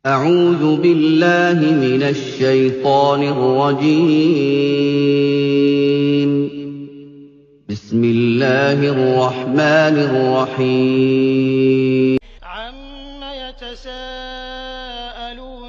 أعوذ بالله من الشيطان الرجيم. بسم الله الرحمن الرحيم. عم يتساءلون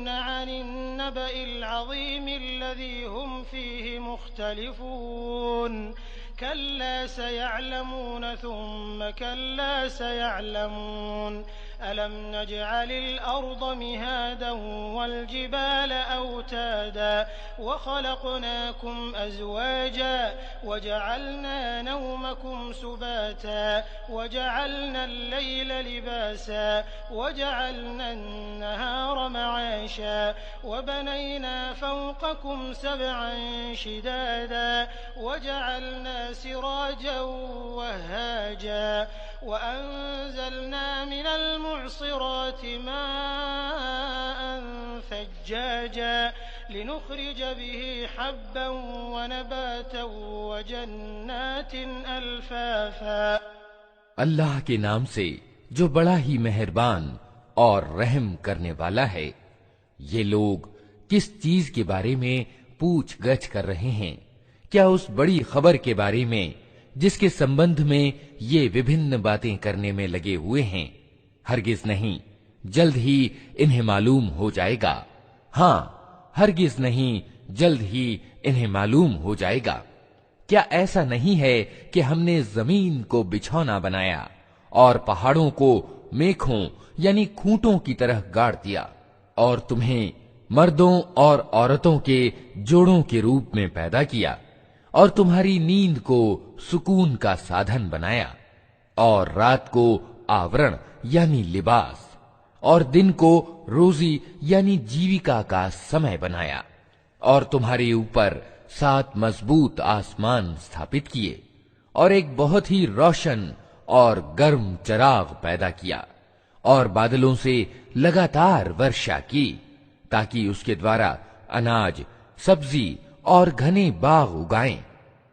عن النبأ العظيم الذي هم فيه مختلفون كلا سيعلمون ثم كلا سيعلمون ألم نجعل الأرض مهادا والجبال أوتادا وخلقناكم أزواجا وجعلنا نومكم سباتا وجعلنا الليل لباسا وجعلنا النهار معاشا وبنينا فوقكم سبعا شدادا وجعلنا سراجا وهاجا وأنزلنا من المعصرات ماء ثجاجا لنخرج به حبا ونباتا وجنات الفافا. اللہ کے نام سے جو بڑا ہی مہربان اور رحم کرنے والا ہے. یہ لوگ کس چیز کے بارے میں پوچھ گچھ کر رہے ہیں؟ کیا اس بڑی خبر کے بارے میں جس کے سمبندھ میں یہ وبھن باتیں کرنے میں لگے ہوئے ہیں؟ ہرگز نہیں، جلد ہی انہیں معلوم ہو جائے گا. ہاں، ہرگز نہیں، جلد ہی انہیں معلوم ہو جائے گا. کیا ایسا نہیں ہے کہ ہم نے زمین کو بچھونا بنایا اور پہاڑوں کو میخوں یعنی کھوٹوں کی طرح گاڑ دیا، اور تمہیں مردوں اور عورتوں کے جوڑوں کے روپ میں پیدا کیا، اور تمہاری نیند کو سکون کا سادھن بنایا، اور رات کو آورن یعنی لباس، اور دن کو روزی یعنی جیوکا کا سمے بنایا، اور تمہارے اوپر 7 مضبوط آسمان ستھاپت کیے، اور ایک بہت ہی روشن اور گرم چراغ پیدا کیا، اور بادلوں سے لگاتار ورشا کی تاکہ اس کے دوارا اناج، سبزی اور گھنے باغ اگائیں.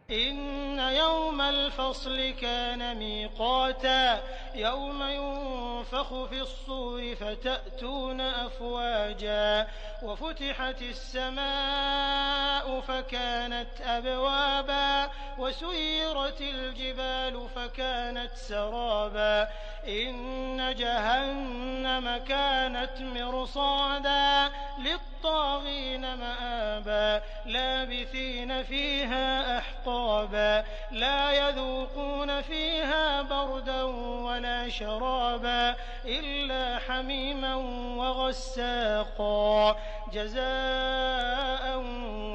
إن يوم الفصل كان ميقاتا يوم ينفخ في الصور فتأتون أفواجا وفتحت السماء فكانت أبوابا وسيرت الجبال فكانت سرابا إن جهنم كانت مرصادا للطاغين مآبا لابثين فيها أحقابا لا يذوقون فيها بردا ولا شرابا إلا حميما وغساقا جزاء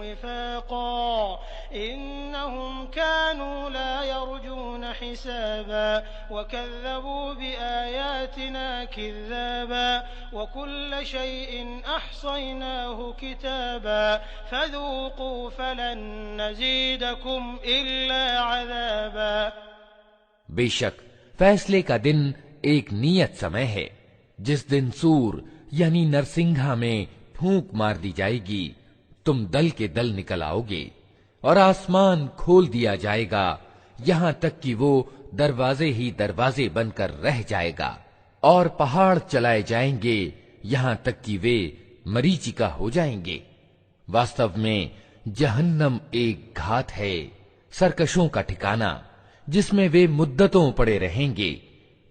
وفاقا إنهم كانوا لا يرجون حسابا وكذبوا بآياتنا كذابا وكل شيء أحصيناه كتابا فذوقوا فلن نزيدكم إلا عذابا. بے شک فیصلے کا دن ایک نیت سمے ہے جس دن سور یعنی نرسنگھا میں پھونک مار دی جائے گی. تم دل کے دل نکل آؤ گے اور آسمان کھول دیا جائے گا یہاں تک کہ وہ دروازے ہی دروازے بن کر رہ جائے گا، اور پہاڑ چلائے جائیں گے یہاں تک کہ وہ مریچیکا ہو جائیں گے. واستو میں جہنم ایک گھات ہے، سرکشوں کا ٹھکانہ، جس میں وہ مدتوں پڑے رہیں گے.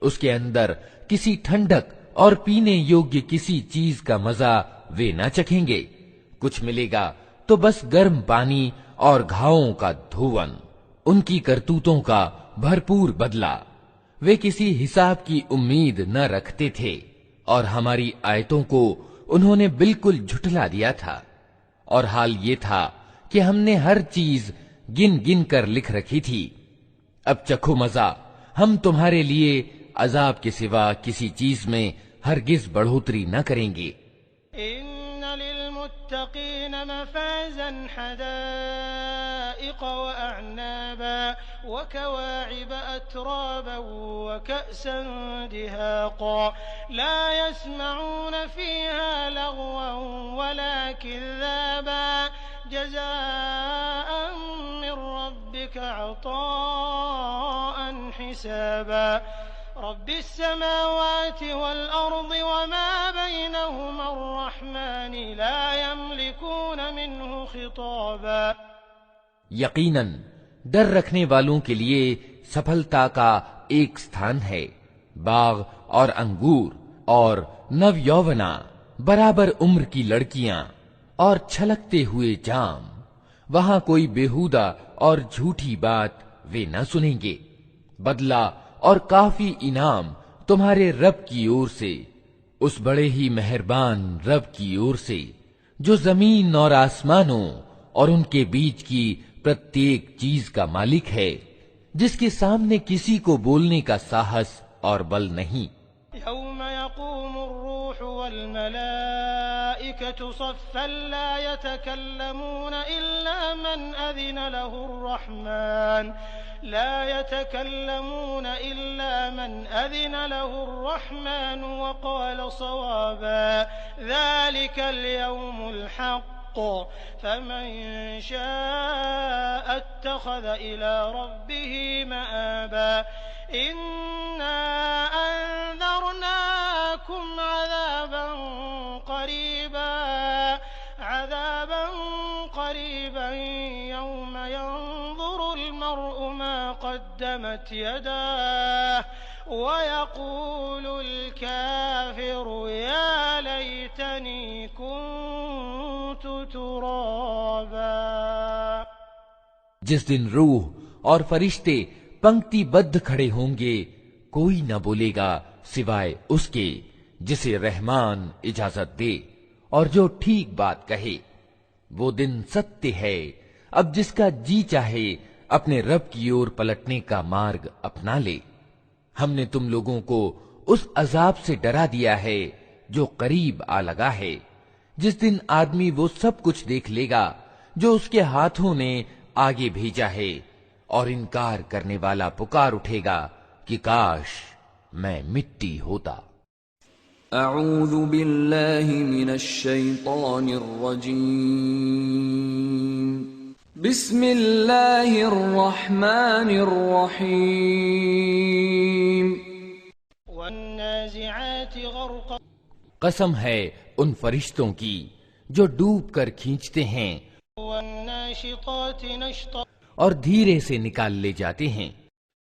اس کے اندر کسی ٹھنڈک اور پینے یوگی کسی چیز کا مزہ وہ نہ چکھیں گے. کچھ ملے گا تو بس گرم پانی اور گھاؤں کا دھون. ان کی کرتوتوں کا بھرپور بدلہ. وہ کسی حساب کی امید نہ رکھتے تھے اور ہماری آیتوں کو انہوں نے بالکل جھٹلا دیا تھا، اور حال یہ تھا کہ ہم نے ہر چیز گن گن کر لکھ رکھی تھی. اب چکھو مزہ، ہم تمہارے لیے عذاب کے سوا کسی چیز میں ہرگز بڑھوتری نہ کریں گے. إن للمتقين مفازا حدائق وأعنابا وكواعب أترابا وكأسا دهاقا لا يسمعون فيها لغوا ولا كذابا جزاء من ربك عطاء حسابا. رب السماوات والأرض وما بينهما الرحمن منه خطابا یقیناً ڈر رکھنے والوں کے لیے سفلتا کا ایک ستھان ہے، باغ اور انگور اور نو یوونا، برابر عمر کی لڑکیاں اور چھلکتے ہوئے جام، وہاں کوئی بیہودہ اور جھوٹی بات وہ نہ سنیں گے، بدلہ اور کافی انعام تمہارے رب کی اور سے، اس بڑے ہی مہربان رب کی اور سے جو زمین اور آسمانوں اور ان کے بیچ کی پرتیک چیز کا مالک ہے، جس کے سامنے کسی کو بولنے کا ساہس اور بل نہیں۔ يوم يقوم الروح والملائكة صفا لا يتكلمون إلا من أذن له الرحمن وقال صوابا ذلك اليوم الحق فمن شاء اتخذ إلى ربه مآبا إنا أنذرناكم عذابا قريبا يوم ينظر المرء ما قدمت يداه ويقول الكافر يا ليتني كنت ترابا۔ جس دن روح اور فرشتے پنکتی بدھ کھڑے ہوں گے، کوئی نہ بولے گا سوائے اس کے جسے رحمان اجازت دے اور جو ٹھیک بات کہے۔ وہ دن ستیہ ہے، اب جس کا جی چاہے اپنے رب کی اور پلٹنے کا مارگ اپنا لے۔ ہم نے تم لوگوں کو اس عذاب سے ڈرا دیا ہے جو قریب آ لگا ہے، جس دن آدمی وہ سب کچھ دیکھ لے گا جو اس کے ہاتھوں نے آگے بھیجا ہے، اور انکار کرنے والا پکار اٹھے گا کہ کاش میں مٹی ہوتا۔ اعوذ باللہ من الشیطان الرجیم، بسم اللہ الرحمن الرحیم۔ والنازعات غرقا، قسم ہے ان فرشتوں کی جو ڈوب کر کھینچتے ہیں والناشطات نشطا، اور دھیرے سے نکال لے جاتے ہیں،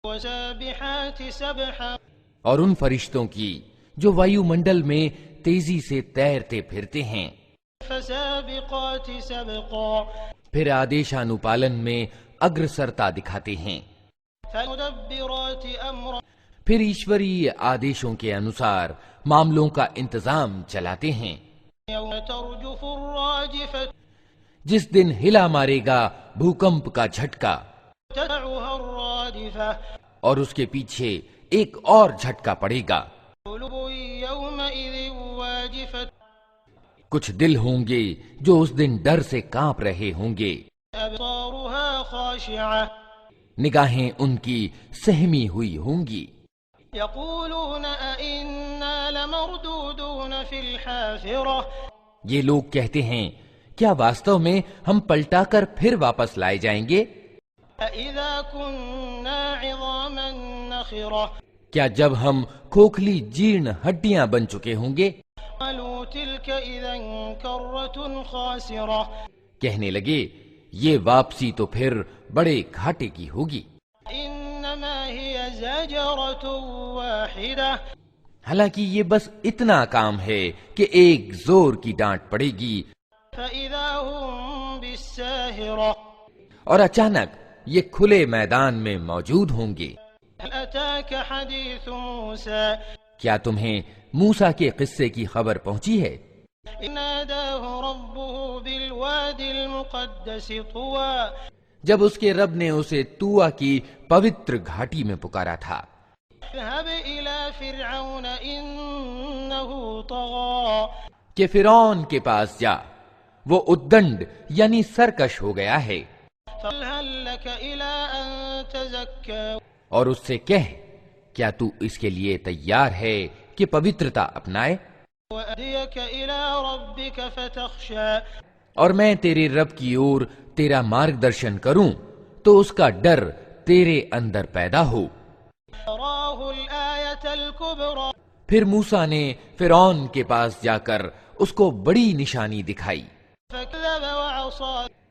وسابحات سبحا، اور ان فرشتوں کی جو وایو منڈل میں تیزی سے تیرتے پھرتے ہیں، فسابقات سبقا، پھر آدیشانوپالن میں اگرسرتا دکھاتے ہیں، فمدبرات امرا، پھر ایشوری آدیشوں کے انوسار معاملوں کا انتظام چلاتے ہیں۔ یوم ترجف الراجفة، جس دن ہلا مارے گا بھوکمپ کا جھٹکا، تدعها الرادفة، اور اس کے پیچھے ایک اور جھٹکا پڑے گا۔ قلوب يومئذ واجفة، کچھ دل ہوں گے جو اس دن ڈر سے کانپ رہے ہوں گے، أبصارها خاشعة، نگاہیں ان کی سہمی ہوئی ہوں گی۔ يقولون أئنا لمردودون في الحافرة، یہ لوگ کہتے ہیں کیا واستو میں ہم پلٹا کر پھر واپس لائے جائیں گے؟ أإذا كنا عظاما نخرة، کیا جب ہم کھوکھلی جیرن ہڈیاں بن چکے ہوں گے؟ قالوا تلك إذا كرة خاسرة، کہنے لگے یہ واپسی تو پھر بڑے گھاٹے کی ہوگی۔ إنما هي زجرة واحدة، حالانکہ یہ بس اتنا کام ہے کہ ایک زور کی ڈانٹ پڑے گی، فإذا هم بالساهرة، اور اچانک یہ کھلے میدان میں موجود ہوں گے۔ هل أتاك حديث موسى، کیا تمہیں موسیٰ کے قصے کی خبر پہنچی ہے؟ إذ ناداه ربه بالوادي المقدس طوى، جب اس کے رب نے اسے طویٰ کی پوتر گھاٹی میں پکارا تھا، اذهب إلى فرعون إنه طغى، کہ فرعون کے پاس جا، وہ ادنڈ یعنی سرکش ہو گیا ہے، فهل لك إلى أن تزكى، اور اس سے کہہ کیا تو اس کے لیے تیار ہے کہ پوترتا اپنائے، وأهديك إلى ربك فتخشى، اور میں تیرے رب کی اور تیرا مارگ درشن کروں تو اس کا ڈر تیرے اندر پیدا ہو۔ راه الآية الكبرى، پھر موسیٰ نے فرعون کے پاس جا کر اس کو بڑی نشانی دکھائی، فكذب وعصى عصا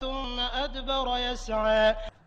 ثم أدبر يسعى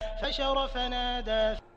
فحشر فنادى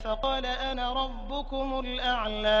فقال أنا ربكم الأعلى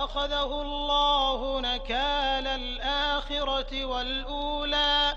أخذه الله نكال الآخرة والأولى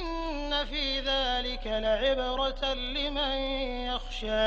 إن في ذلك لعبرة لمن يخشى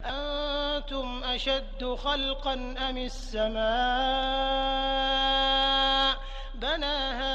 أنتم أشد خلقا أم السماء بناها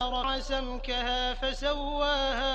رفع سمكها فسواها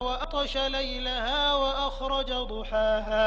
وأطش ليلها وأخرج ضحاها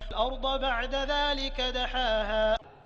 الأرض بعد ذلك دحاها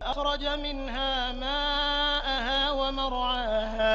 أخرج منها ماءها ومرعاها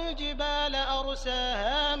الجبال أرساها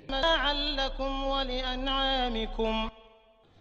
متاعا لكم ولأنعامكم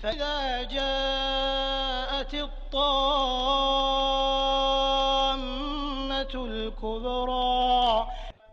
فإذا جاءت الطامة الكبرى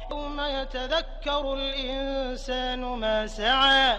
يوم يتذكر الإنسان ما سعى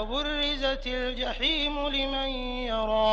وبرزت الجحيم لمن يرى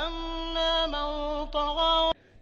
أما من طغى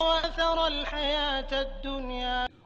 وأثر الحياة الدنيا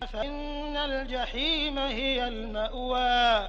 فإن الجحيم هي المأوى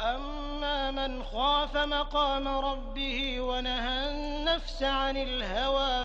أما من خاف مقام ربه ونهى النفس عن الهوى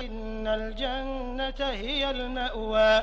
إن الجنة هي المأوى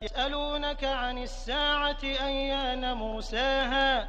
يسألونك عن الساعة أيان مرساها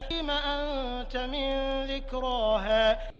فيما أنت من ذكراها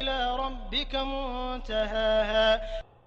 إلى ربك منتهاها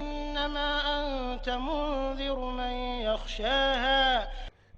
إنما أنت منذر من يخشاها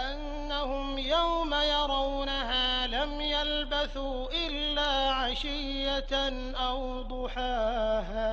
أنهم يوم يرونها لم يلبثوا إلا عشية أو ضحاها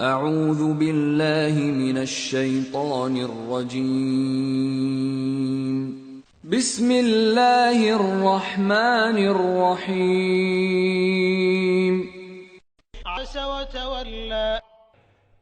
أعوذ بالله من الشيطان الرجيم بسم الله الرحمن الرحيم عبس وتولى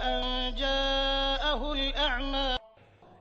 أن جاءه الأعمى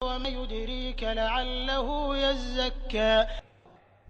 وما يدريك لعله يزكى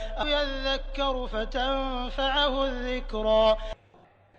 أو يذكر فتنفعه الذكرى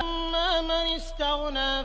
أما من استغنى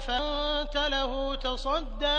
فأنت له تصدى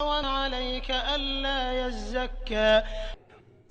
وعليك ألا يزكى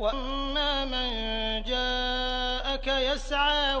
وأما من جاءك يسعى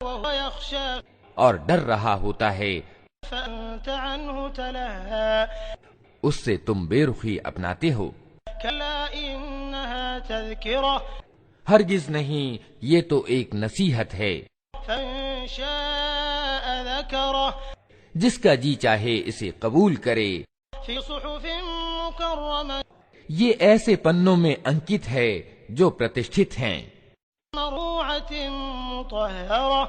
وهو يخشى يخشى اور ڈر رہا ہوتا ہے فأنت عنه تلهى اس سے تم بے رخی اپناتے ہو. كلا إنها تذكرة ہرگز نہیں، یہ تو ایک نصیحت ہے. فإن شاء ذكره جس کا جی چاہے اسے قبول کرے. في صحف مكرمة یہ ایسے پنوں میں انکت ہے جو پرتشٹھت ہیں، مرفوعة مطهرة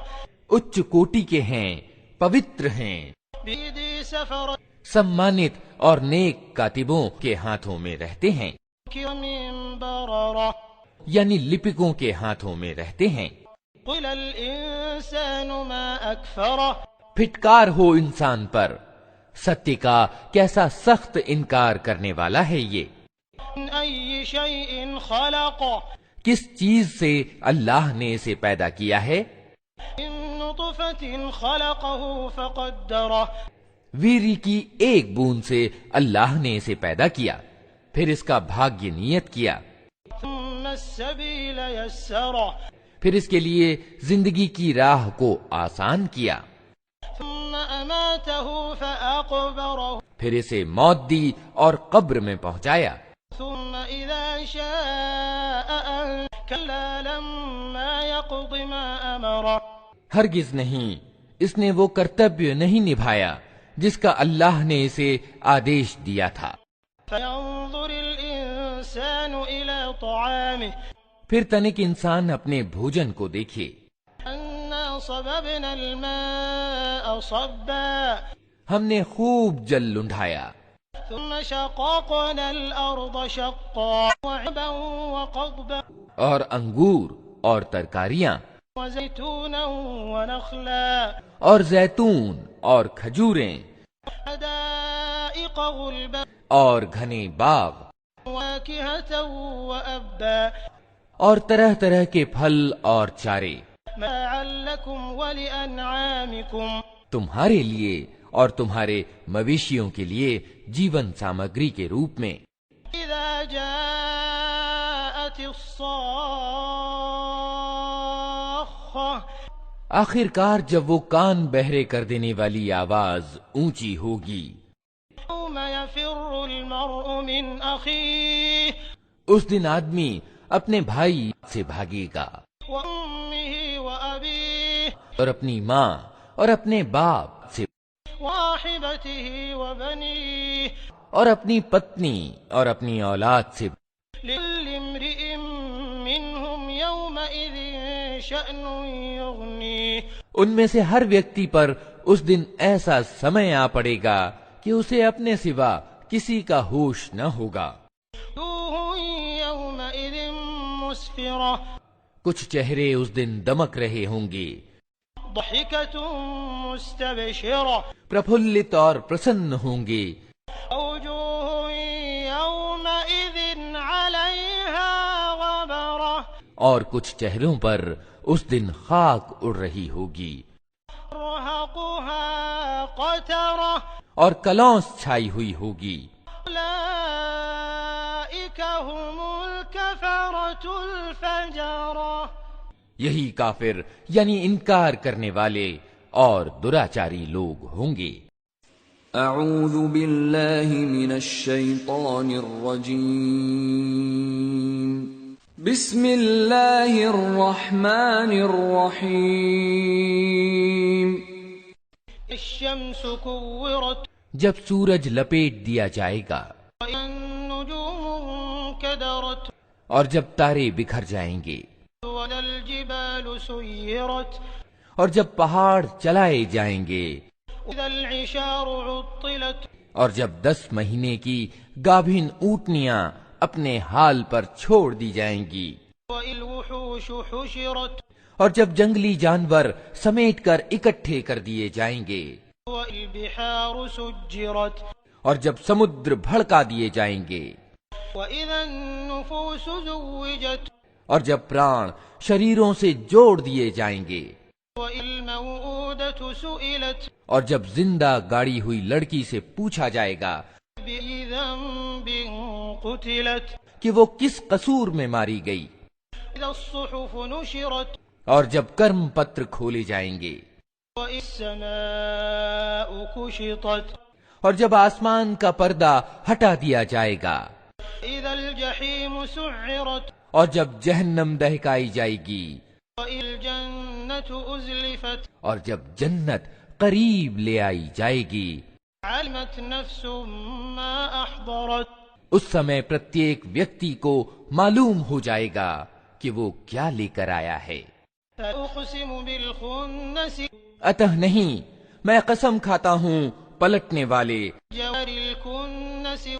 اچ کوٹی کے ہیں، پوتر ہیں، بيد سفرة سمانت اور نیک کاتبوں کے ہاتھوں میں رہتے ہیں، كرام بررة یعنی لپکوں کے ہاتھوں میں رہتے ہیں. قل الإنسان ما أكفره پھٹکار ہو انسان پر، ستیہ کا کیسا سخت انکار کرنے والا ہے یہ. من أي شيء خلقه کس چیز سے اللہ نے اسے پیدا کیا ہے؟ من نطفة خلقه فقدره ویری کی ایک بوند سے اللہ نے اسے پیدا کیا، پھر اس کا بھاگیہ نیت کیا، ثم السبيل يسره پھر اس کے لیے زندگی کی راہ کو آسان کیا، ثم أماته فأقبره پھر اسے موت دی اور قبر میں پہنچایا. ثم إذا شاء كلا لما يقض ما أمره ہرگز نہیں، اس نے وہ کرتویہ نہیں نبھایا جس کا اللہ نے اسے آدیش دیا تھا. فينظر الإنسان إلى طعامه پھر تنک انسان اپنے بھوجن کو دیکھے. أنا صببنا الماء صبا ہم نے خوب جل لنڈھایا، ثم شققنا الأرض شقا وعنبا وقضبا اور انگور اور ترکاریاں وزيتونا ونخلا اور زیتون اور کھجوریں حدائق غلبا اور گھنے باغ فواكهة وأبا اور طرح طرح کے پھل اور چارے، متاعا لكم ولأنعامكم تمہارے لیے اور تمہارے مویشیوں کے لیے جیون سامگری کے روپ میں. إذا جاءت الصاخة آخر کار جب وہ کان بہرے کر دینے والی آواز اونچی ہوگی، يوم يفر المرء من أخيه اس دن آدمی اپنے بھائی سے بھاگے گا، وأمه وأبيه اور اپنی ماں اور اپنے باپ سے، وصاحبته وبنيه اور اپنی پتنی اور اپنی اولاد سے. لكل امرئ منهم يومئذ شأن يغنيه ان میں سے ہر ویکتی پر اس دن ایسا سمے آ پڑے گا کہ اسے اپنے سوا کسی کا ہوش نہ ہوگا. وجوه يومئذ مسفرة کچھ چہرے اس دن دمک رہے ہوں گے، ضحكة مستبشرة پرفلت اور پرسن ہوں گے، وجوه يومئذ عليها غبرة اور کچھ چہروں پر اس دن خاک اڑ رہی ہوگی، ترهقها قترة اور کلونس چھائی ہوئی ہوگی. أولئك هم الكفرة الفجرة یہی کافر یعنی انکار کرنے والے اور دراچاری لوگ ہوں گے. اعوذ باللہ من الشیطان الرجیم. بسم اللہ الرحمن الرحیم. الشمس كورت جب سورج لپیٹ دیا جائے گا والنجوم انكدرت اور جب تارے بکھر جائیں گے وإذا الجبال سيرت اور جب پہاڑ چلائے جائیں گے وإذا العشار عطلت اور جب 10 مہینے کی گابھن اونٹنیاں اپنے حال پر چھوڑ دی جائیں گی وإذا الوحوش حشرت اور جب جنگلی جانور سمیٹ کر اکٹھے کر دیے جائیں گے وإذا البحار سجرت اور جب سمندر بھڑکا دیے جائیں گے وإذا النفوس زوجت اور جب پران شریروں سے جوڑ دیے جائیں گے وإذا الموءودة سئلت اور جب زندہ گاڑی ہوئی لڑکی سے پوچھا جائے گا بأي ذنب قتلت کہ وہ کس قصور میں ماری گئی. إذا الصحف نشرت اور جب کرم پتر کھولے جائیں گے وَالسَّمَاءُ كُشِطَتْ اور جب آسمان کا پردہ ہٹا دیا جائے گا، إِذَا الْجَحِيمُ سُعِّرَتْ اور جب جہنم دہکائی جائے گی، وَإِذَا الْجَنَّةُ أُزْلِفَتْ اور جب جنت قریب لے آئی جائے گی، عَلِمَتْ نَفْسٌ مَّا أَحْضَرَتْ اس سمے پرتیک ویکتی کو معلوم ہو جائے گا کہ وہ کیا لے کر آیا ہے۔ فَأُقْسِمُ بِالْخُنَّسِ اتہ نہیں، میں قسم کھاتا ہوں پلٹنے والے جَوَارِ الْكُنَّسِ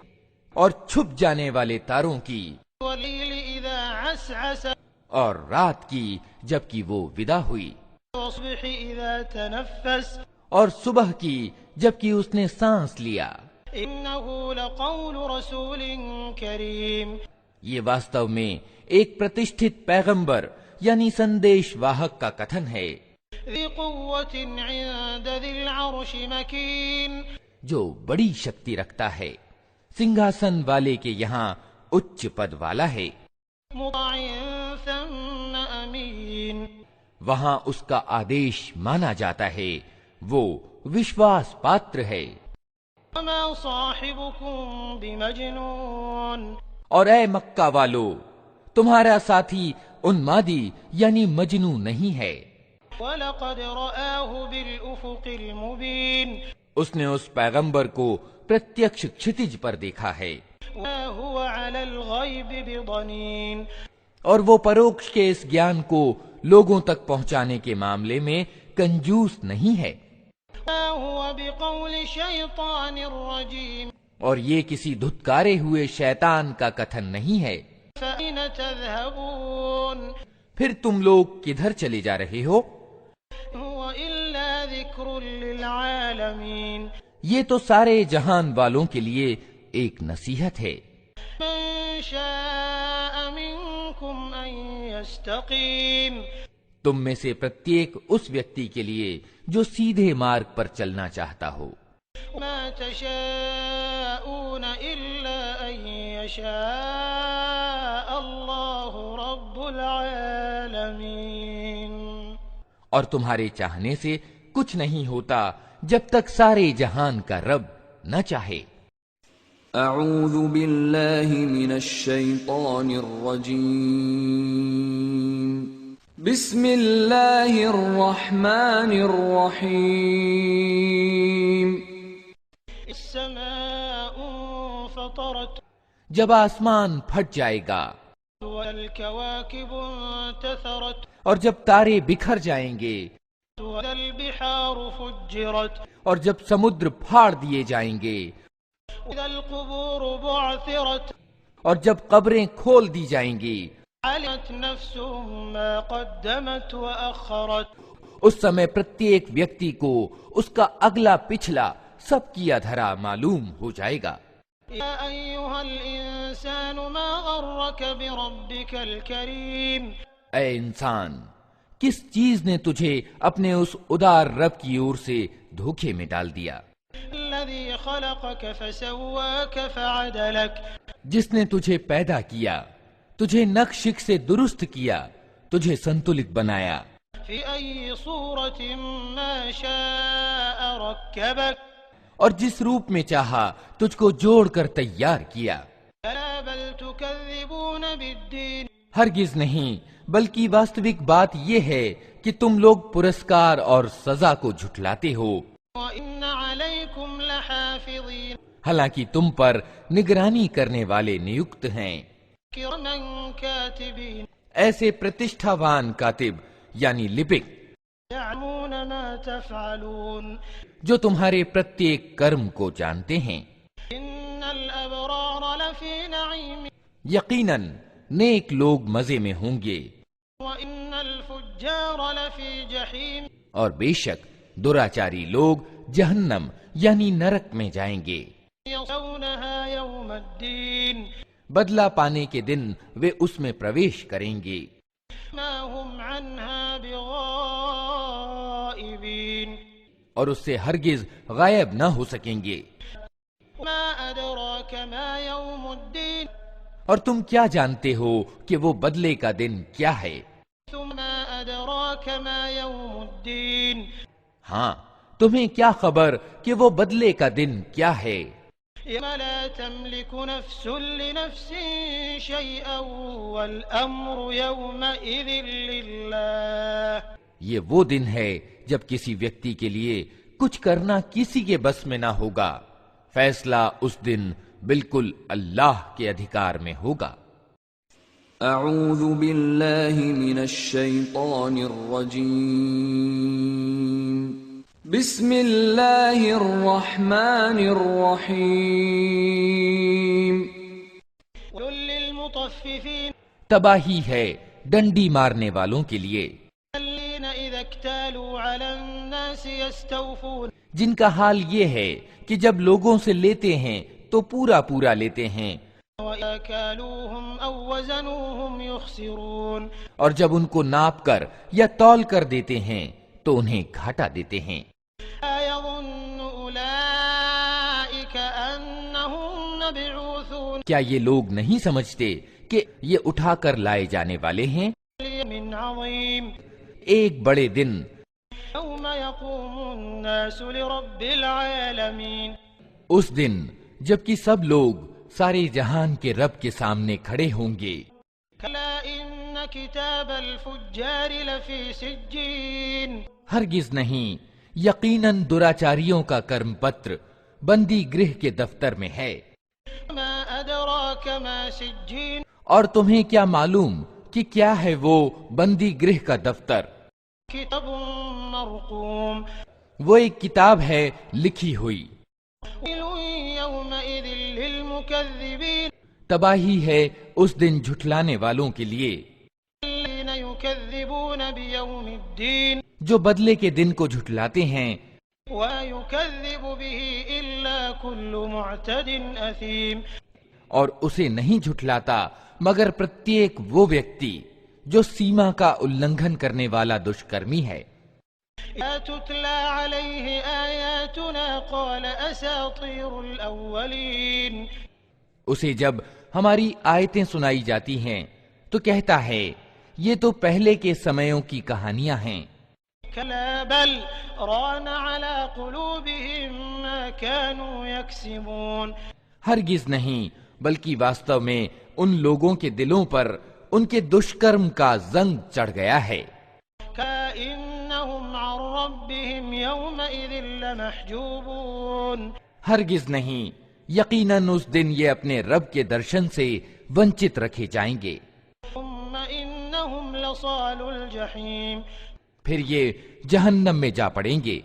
اور چھپ جانے والے تاروں کی، وَاللَّيْلِ إِذَا عَسْعَسَ اور رات کی جبکہ وہ ودا ہوئی، وَالصُّبْحِ إِذَا تَنَفَّسَ اور صبح کی جبکہ اس نے سانس لیا۔ إِنَّهُ لَقَوْلُ رَسُولٍ كَرِيمٍ یہ واستو میں ایک پرتشٹھت پیغمبر یعنی سندیش واہک کا کتھن ہے، ذِي قُوَّةٍ عِندَ ذِي الْعَرْشِ مَكِينٍ جو بڑی شکتی رکھتا ہے، سنگھاسن والے کے یہاں اچ پد والا ہے، مُطَاعٍ ثَمَّ أَمِينٍ وہاں اس کا آدیش مانا جاتا ہے، وہ وشواس پاتر ہے۔ وَمَا صَاحِبُكُم بِمَجْنُونٍ اور اے مکہ والو، تمہارا ساتھی انمادی یعنی مجنوں نہیں ہے، وَلَقَدْ رَآهُ بِالْأُفُقِ الْمُبِينِ اس نے اس پیغمبر کو پرتیکش کھتج پر دیکھا ہے، وَمَا هُوَ عَلَى الْغَيْبِ بِضَنِينٍ اور وہ پروکش کے اس گیان کو لوگوں تک پہنچانے کے معاملے میں کنجوس نہیں ہے، وَمَا هُوَ بِقَوْلِ شَيْطَانٍ رَّجِيمٍ اور یہ کسی دھتکارے ہوئے شیطان کا کتھن نہیں ہے۔ فَأَيْنَ تَذْهَبُونَ پھر تم لوگ کدھر چلے جا رہے ہو؟ هُوَ إِلَّا ذِكْرٌ لِّلْعَالَمِينَ یہ تو سارے جہان والوں کے لیے ایک نصیحت ہے۔ مَن شَاءَ مِنكُمْ أَن يَسْتَقِيمَ تم میں سے پرتیک اس ویکتی کے لیے جو سیدھے مارگ پر چلنا چاہتا ہو۔ مَا تَشَاءُونَ إِلَّا أَن يَشَاءَ اللَّهُ رَبُّ الْعَالَمِينَ اور تمہارے چاہنے سے کچھ نہیں ہوتا جب تک سارے جہان کا رب نہ چاہے۔ اعوذ باللہ من الشیطان الرجیم، بسم اللہ الرحمن الرحیم۔ السماء انفطرت جب آسمان پھٹ جائے گا والكواكب انتثرت اور جب تارے بکھر جائیں گے والبحار فجرت اور جب سمندر پھاڑ دیے جائیں گے إذا القبور بعثرت اور جب قبریں کھول دی جائیں گی، علمت نفس ما قدمت وأخرت اس سمے پرتیک ویکتی کو اس کا اگلا پچھلا سب کیا دھرا معلوم ہو جائے گا۔ يا أيها الإنسان ما غرك بربك الكريم اے انسان، کس چیز نے تجھے اپنے اس ادار رب کی اور سے دھوکے میں ڈال دیا، الذي خلقك فسواك فعدلك جس نے تجھے پیدا کیا، تجھے نقشک سے درست کیا، تجھے سنتلت بنایا، في أي صورة ما شاء ركبك اور جس روپ میں چاہا تجھ کو جوڑ کر تیار کیا۔ كلا بل تكذبون بالدين ہرگز نہیں، بلکہ واستوک بات یہ ہے کہ تم لوگ پرسکار اور سزا کو جھٹلاتے ہو، وإن عليكم لحافظين حالانکہ تم پر نگرانی کرنے والے نیوکت ہیں، كراما كاتبين ایسے پرتشٹھاوان کاتب یعنی لپک يعلمون ما تفعلون جو تمہارے پرتیک کرم کو جانتے ہیں۔ إن الأبرار لفي نعيم یقیناً نیک لوگ مزے میں ہوں گے، وإن الفجار لفي جحيم اور بے شک دراچاری لوگ جہنم یعنی نرک میں جائیں گے، يصلونها يوم الدين بدلہ پانے کے دن وہ اس میں پرویش کریں گے، ما هم عنها بغائبين اور اس سے ہرگز غائب نہ ہو سکیں گے۔ ما أدراك ما يوم الدين اور تم کیا جانتے ہو کہ وہ بدلے کا دن کیا ہے؟ ثم ما أدراك ما يوم الدين ہاں تمہیں کیا خبر کہ وہ بدلے کا دن کیا ہے؟ يوم لا تملك نفس لنفس شيئا والأمر يومئذ لله. یہ وہ دن ہے جب کسی ویکتی کے لیے کچھ کرنا کسی کے بس میں نہ ہوگا، فیصلہ اس دن بالکل اللہ کے ادھیکار میں ہوگا۔ اعوذ باللہ من الشیطان الرجیم، بسم اللہ الرحمن الرحیم۔ للمطففین، تباہی ہے ڈنڈی مارنے والوں کے لیے، الذین اذا اکتالوا علی الناس یستوفون، جن کا حال یہ ہے کہ جب لوگوں سے لیتے ہیں تو پورا پورا لیتے ہیں، وَإِذَا كَالُوهُمْ أَوْ وَزَنُوهُمْ يُخْسِرُونَ، اور جب ان کو ناپ کر یا تول کر دیتے ہیں تو انہیں گھاٹا دیتے ہیں۔ يَظُنُّ أُولَئِكَ أَنَّهُمْ مَبْعُوثُونَ، کیا یہ لوگ نہیں سمجھتے کہ یہ اٹھا کر لائے جانے والے ہیں لِيَوْمٍ عَظِيمٍ، ایک بڑے دن، يَوْمَ يَقُومُ النَّاسُ لِرَبِّ الْعَالَمِينَ، اس دن جبکہ سب لوگ سارے جہان کے رب کے سامنے کھڑے ہوں گے۔ كَلَا إِنَّ كِتَابَ الْفُجَّارِ لَفِي سِجِّينٍ، ہرگز نہیں، یقیناً دراچاریوں کا کرم پتر بندی گرہ کے دفتر میں ہے۔ مَا أَدْرَاكَ مَا سِجِّينٌ، اور تمہیں کیا معلوم کہ کیا ہے وہ بندی گرہ کا دفتر؟ كِتَابٌ مَّرْقُومٌ، وہ ایک کتاب ہے لکھی ہوئی۔ وَيْلٌ يَوْمَئِذٍ لِّلْمُكَذِّبِينَ، تباہی ہے اس دن جھٹلانے والوں کے لیے، الَّذِينَ يُكَذِّبُونَ بِيَوْمِ الدِّينِ، جو بدلے کے دن کو جھٹلاتے ہیں، وَمَا يُكَذِّبُ بِهِ إِلَّا كُلُّ مُعْتَدٍ أَثِيمٍ، اور اسے نہیں جھٹلاتا مگر پرتیک وہ ویکتی جو سیما کا النگھن کرنے والا دشکرمی ہے۔ إِذَا تُتْلَى عَلَيْهِ آيَاتُنَا قَالَ أَسَاطِيرُ الْأَوَّلِينَ، اسے جب ہماری آیتیں سنائی جاتی ہیں تو کہتا ہے یہ تو پہلے کے سمیوں کی کہانیاں ہیں۔ كَلَا بَلْ رَانَ عَلَى قُلُوبِهِم مَّا كَانُوا يَكْسِبُونَ، ہرگز نہیں، بلکہ واستو میں ان لوگوں کے دلوں پر ان کے دشکرم کا زنگ چڑھ گیا ہے۔ كَإِنَّهُمْ عَن رَّبِّهِمْ يَوْمَئِذٍ لَّمَحْجُوبُونَ، ہرگز نہیں، یقیناً اس دن یہ اپنے رب کے درشن سے ونچت رکھے جائیں گے۔ ثُمَّ إِنَّهُمْ لَصَالُو الْجَحِيمِ، پھر یہ جہنم میں جا پڑیں گے۔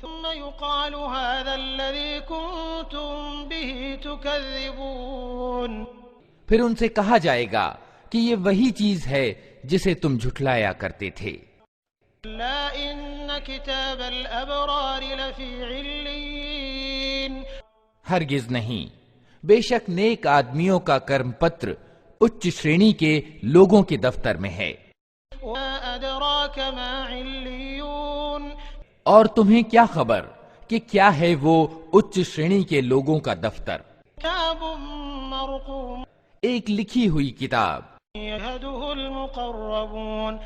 ثُمَّ يُقَالُ هَٰذَا الَّذِي كُنتُم بِهِ تُكَذِّبُونَ، پھر ان سے کہا جائے گا کہ یہ وہی چیز ہے جسے تم جھٹلایا کرتے تھے۔ لَا إِنَّ كِتَابَ الْأَبْرَارِ لَفِي عِلِّيِّينَ، ہرگز نہیں، بے شک نیک آدمیوں کا کرم پتر اچ شرینی کے لوگوں کے دفتر میں ہے۔ وَمَا أَدْرَاكَ مَا عِلِّيُّونَ، اور تمہیں کیا خبر کہ کیا ہے وہ اچ شرینی کے لوگوں کا دفتر؟ كِتَابٌ مَّرْقُومٌ، ایک لکھی ہوئی کتاب يَشْهَدُهُ الْمُقَرَّبُونَ،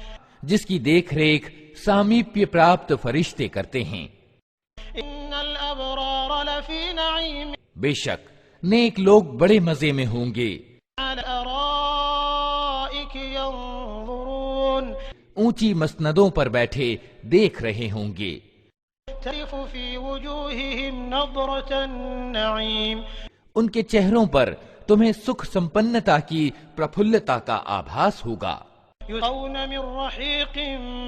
جس کی دیکھ ریکھ سامیپیہ پراپت فرشتے کرتے ہیں۔ إِنَّ الْأَبْرَارَ لَفِي نَعِيمٍ، بے شک نیک لوگ بڑے مزے میں ہوں گے، عَلَى الْأَرَائِكِ يَنظُرُونَ، اونچی مسندوں پر بیٹھے دیکھ رہے ہوں گے، تَرِفُ فِي وُجُوهِهِمْ نَضْرَةَ النَّعِيمِ، ان کے چہروں پر تمہیں سکھ سمپنتا کی پرفلتا کا آبھاس ہوگا۔ يُسْقَوْنَ مِن رَّحِيقٍ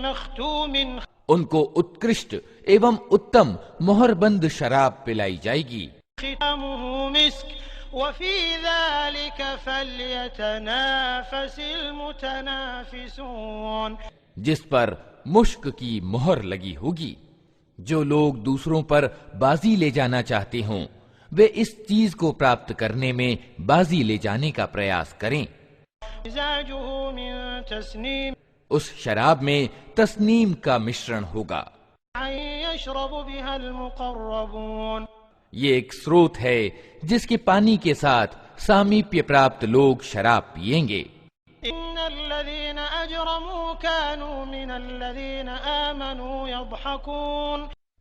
مَّخْتُومٍ، ان کو اتکرشٹ ایوم اتم مہر بند شراب پلائی جائے گی، ختامه مسك، وفي ذلك فليتنافس المتنافسون، جس پر مشک کی مہر لگی ہوگی۔ جو لوگ دوسروں پر بازی لے جانا چاہتے ہوں وہ اس چیز کو پراپت کرنے میں بازی لے جانے کا پریاس کریں۔ مزاجه من تسنیم، اس شراب میں تسنیم کا مشرن ہوگا۔ يشرب بها المقربون، یہ ایک سروت ہے جس کے پانی کے ساتھ سامیپیہ پراپت لوگ شراب پیئیں گے۔ ان الذين اجرموا كانوا من الذين آمنوا يضحكون،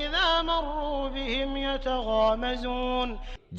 إذا مروا بهم يتغامزون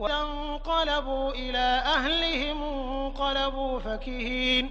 وانقلبوا إلى أهلهم انقلبوا فكهين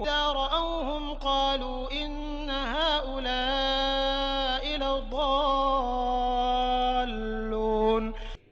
إذا رأوهم قالوا إن هؤلاء لضالون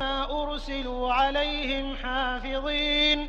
ما أرسلوا عليهم حافظين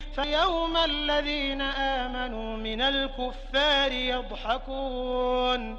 فيوم الذين آمنوا من الكفار يضحكون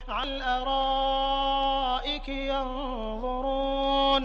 على الأرائك ينظرون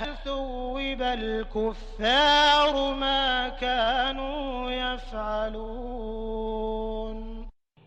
هل ثوب الكفار ما كانوا يفعلون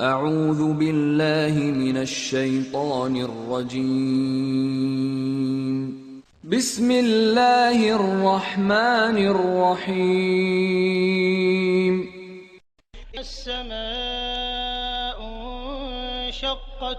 أعوذ بالله من الشيطان الرجيم بسم الله الرحمن الرحيم السماء انشقت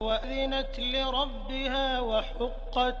وأذنت لربها وحقت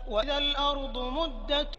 وإذا الأرض مدت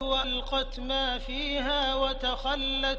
وألقت ما فيها وتخلت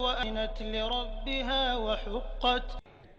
وأذنت لربها وحقت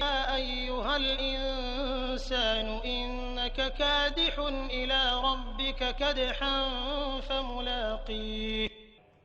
يا أيها الإنسان إنك كادح إلى ربك كدحا فملاقيه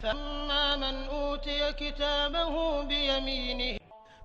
فأما من أوتي كتابه بيمينه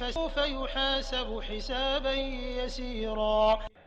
فسوف يحاسب حسابا يسيرا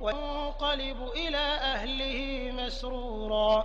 وينقلب إلى أهله مسرورا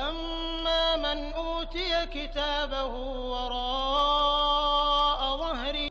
أما من أوتي كتابه وراء ظهره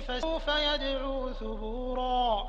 فسوف يدعو ثبورا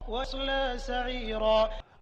ويصلى سعيرا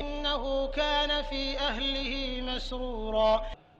إنه كان في أهله مسرورا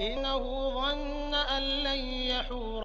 إنه ظن أن لن يحور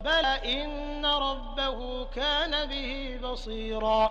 بلى إن ربه كان به بصيرا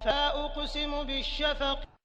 فأقسم بالشفق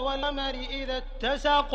والقمر إذا اتسق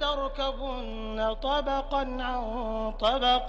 تركبن طبقا عن طبق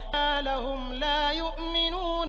ما لهم لا يؤمنون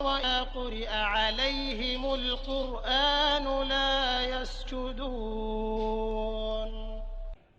وإذا قرئ عليهم القرآن لا يسجدون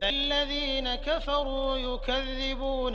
الذين كفروا يكذبون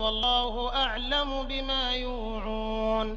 والله أعلم بما يوعون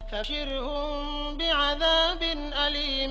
فبشرهم بعذاب أليم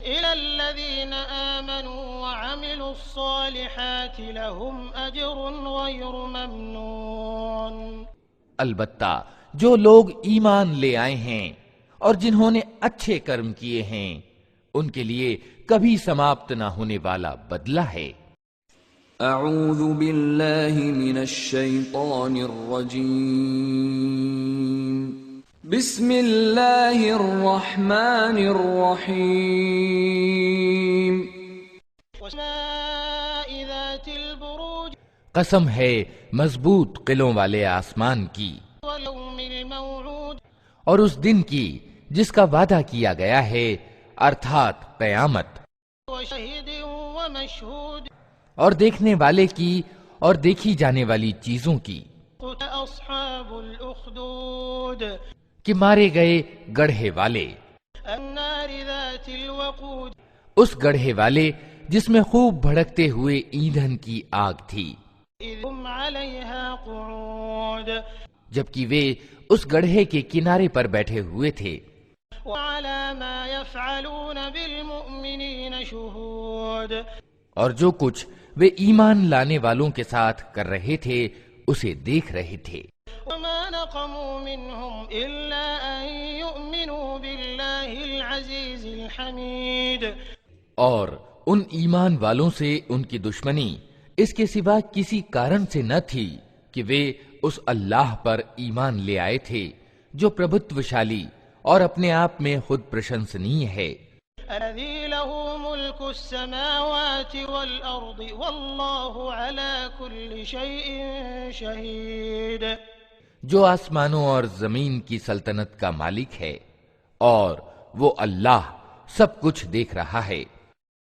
إلى الذين آمنوا وعملوا وعملوا الصالحات لهم أجر غير ممنون۔ البتہ جو لوگ ایمان لے آئے ہیں اور جنہوں نے اچھے کرم کیے ہیں ان کے لیے کبھی سماپت نہ ہونے والا بدلہ ہے۔ اعوذ باللہ من الشیطان الرجیم، بسم اللہ الرحمن الرحیم۔ والسماء ذات البروج، قسم ہے مضبوط قلعوں والے آسمان کی، واليوم الموعود، اور اس دن کی جس کا وعدہ کیا گیا ہے ارتھات قیامت، وشہد ومشہود، اور دیکھنے والے کی اور دیکھی جانے والی چیزوں کی، اصحاب الاخدود، کہ مارے گئے گڑھے والے، النار ذات الوقود، اس گڑھے والے جس میں خوب بھڑکتے ہوئے ایندھن کی آگ تھی، اذ هم علیہا قعود، جبکہ وہ اس گڑھے کے کنارے پر بیٹھے ہوئے تھے، وعلى ما يفعلون بالمؤمنین شہود، اور جو کچھ وہ ایمان لانے والوں کے ساتھ کر رہے تھے اسے دیکھ رہے تھے۔ وما نقموا منهم إلا أن يؤمنوا بالله العزيز الحميد، اور ان ایمان والوں سے ان کی دشمنی اس کے سوا کسی کارن سے نہ تھی کہ وہ اس اللہ پر ایمان لے آئے تھے جو پربھتوشالی اور اپنے آپ میں خود پرشنسنی ہے، الذي له ملك السماوات والأرض والله على كل شيء شهيد، جو آسمانوں اور زمین کی سلطنت کا مالک ہے اور وہ اللہ سب کچھ دیکھ رہا ہے۔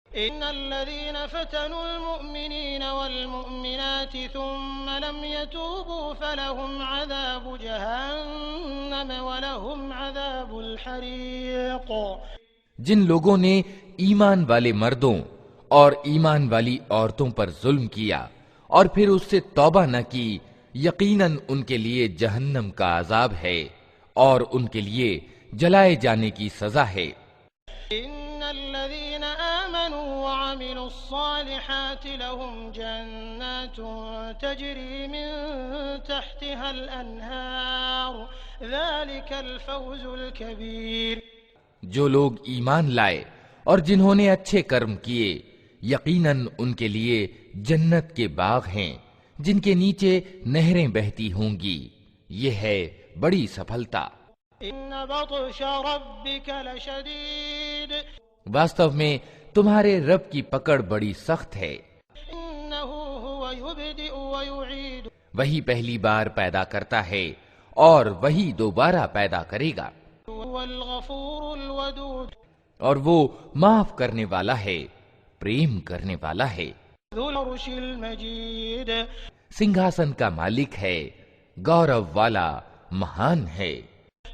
إن الذين فتنوا المؤمنين والمؤمنات ثم لم يتوبوا فلهم عذاب جهنم ولهم عذاب الحريق، جن لوگوں نے ایمان والے مردوں اور ایمان والی عورتوں پر ظلم کیا اور پھر اس سے توبہ نہ کی، یقیناً ان کے لیے جہنم کا عذاب ہے اور ان کے لیے جلائے جانے کی سزا ہے۔ إن الذين آمنوا وعملوا الصالحات لهم جنات تجري من تحتها الأنهار ذلك الفوز الكبير، جو لوگ ایمان لائے اور جنہوں نے اچھے کرم کیے یقیناً ان کے لیے جنت کے باغ ہیں جن کے نیچے نہریں بہتی ہوں گی، یہ ہے بڑی سفلتا۔ ان بطش ربک لشدید، واستو میں تمہارے رب کی پکڑ بڑی سخت ہے، انہ هو یبدئ ویعید، وہی پہلی بار پیدا کرتا ہے اور وہی دوبارہ پیدا کرے گا، هو الغفور الودود، اور وہ معاف کرنے والا ہے، پریم کرنے والا ہے، ذو العرش المجید، سنگھاسن کا مالک ہے، گورو والا مہان ہے،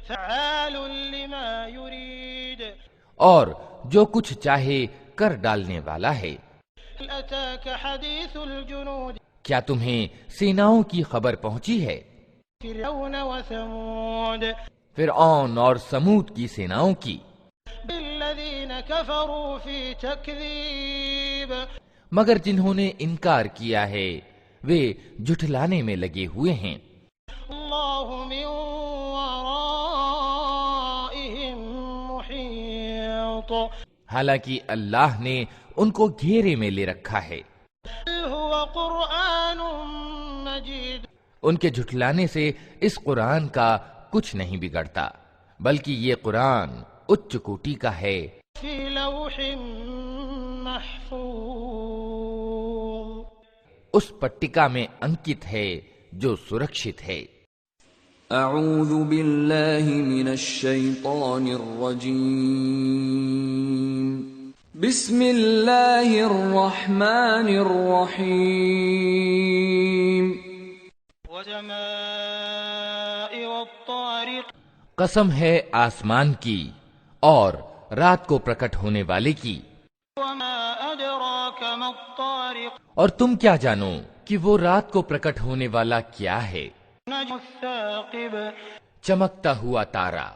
فعال لما یرید، اور جو کچھ چاہے کر ڈالنے والا ہے۔ هل اتاک حدیث الجنود، کیا تمہیں سیناؤں کی خبر پہنچی ہے؟ فرعون وثمود، فرعون اور سمود کی سیناؤں کی، بالذین کفروا فی تکذیب، مگر جنہوں نے انکار کیا ہے وہ جھٹلانے میں لگے ہوئے ہیں۔ اللہ من ورائہم محیط، حالانکہ اللہ نے ان کو گھیرے میں لے رکھا ہے، بل هو قرآن مجید، ان کے جھٹلانے سے اس قرآن کا کچھ نہیں بگڑتا، بلکہ یہ قرآن اچ کوٹی کا ہے، فی لوح محفوظ، اس پٹکا میں انکت ہے جو سرکشت ہے۔ اعوذ باللہ من الشیطان الرجیم، بسم اللہ الرحمن الرحیم۔ والسماء والطارق، قسم ہے آسمان کی اور رات کو پرکٹ ہونے والے کی، وما ادراک ما الطارق، اور تم کیا جانو کہ وہ رات کو پرکٹ ہونے والا کیا ہے؟ نجم الثاقب، چمکتا ہوا تارا،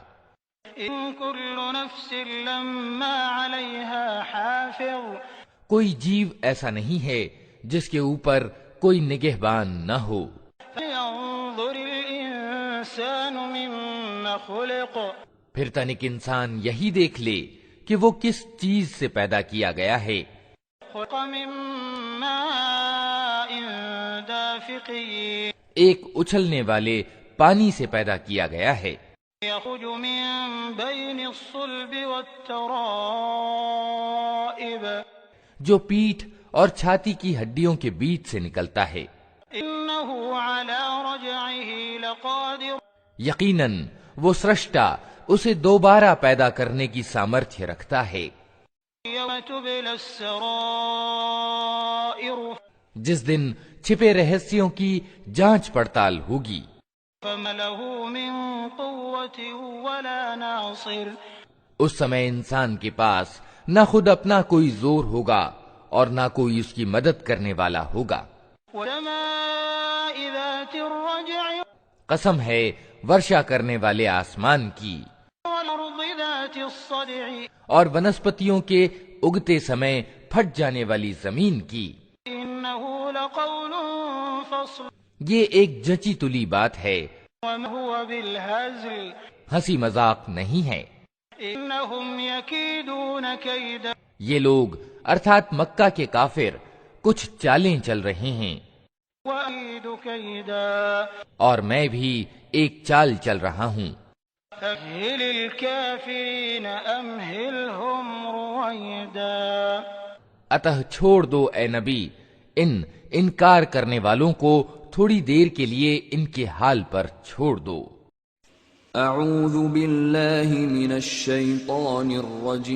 ان كل نفس لما عليها حافظ، کوئی جیو ایسا نہیں ہے جس کے اوپر کوئی نگہبان نہ ہو۔ فلينظر الإنسان مما خلق پھر تنک انسان یہی دیکھ لے کہ وہ کس چیز سے پیدا کیا گیا ہے۔ خلق من ماء دافق ایک اچھلنے والے پانی سے پیدا کیا گیا ہے، يخرج من بين الصلب والترائب جو پیٹھ اور چھاتی کی ہڈیوں کے بیچ سے نکلتا ہے۔ إنه على رجعه لقادر یقیناً وہ سرشٹا اسے دوبارہ پیدا کرنے کی سامرتھیہ رکھتا ہے۔ يوم تبلى السرائر جس دن چھپے رہسیوں کی جانچ پڑتال ہوگی، فما له من قوة ولا ناصر اس سمے انسان کے پاس نہ خود اپنا کوئی زور ہوگا اور نہ کوئی اس کی مدد کرنے والا ہوگا۔ والسماء ذات الرجع قسم ہے ورشا کرنے والے آسمان کی والأرض ذات الصدع اور ونسپتیوں کے اگتے سمے پھٹ جانے والی زمین کی۔ إنه لقول فصل یہ ایک جچی تلی بات ہے، وما هو بالهزل ہنسی مذاق نہیں ہے۔ إنهم يكيدون كيدا یہ لوگ ارتھات مکہ کے کافر کچھ چالیں چل رہے ہیں، وأكيد كيدا اور میں بھی ایک چال چل رہا ہوں۔ فمهل الكافرين أمهلهم رويدا اتہ چھوڑ دو اے نبی ان انکار کرنے والوں کو تھوڑی دیر کے لیے ان کے حال پر چھوڑ دو۔ اعوذ باللہ من الشیطان الرجیم،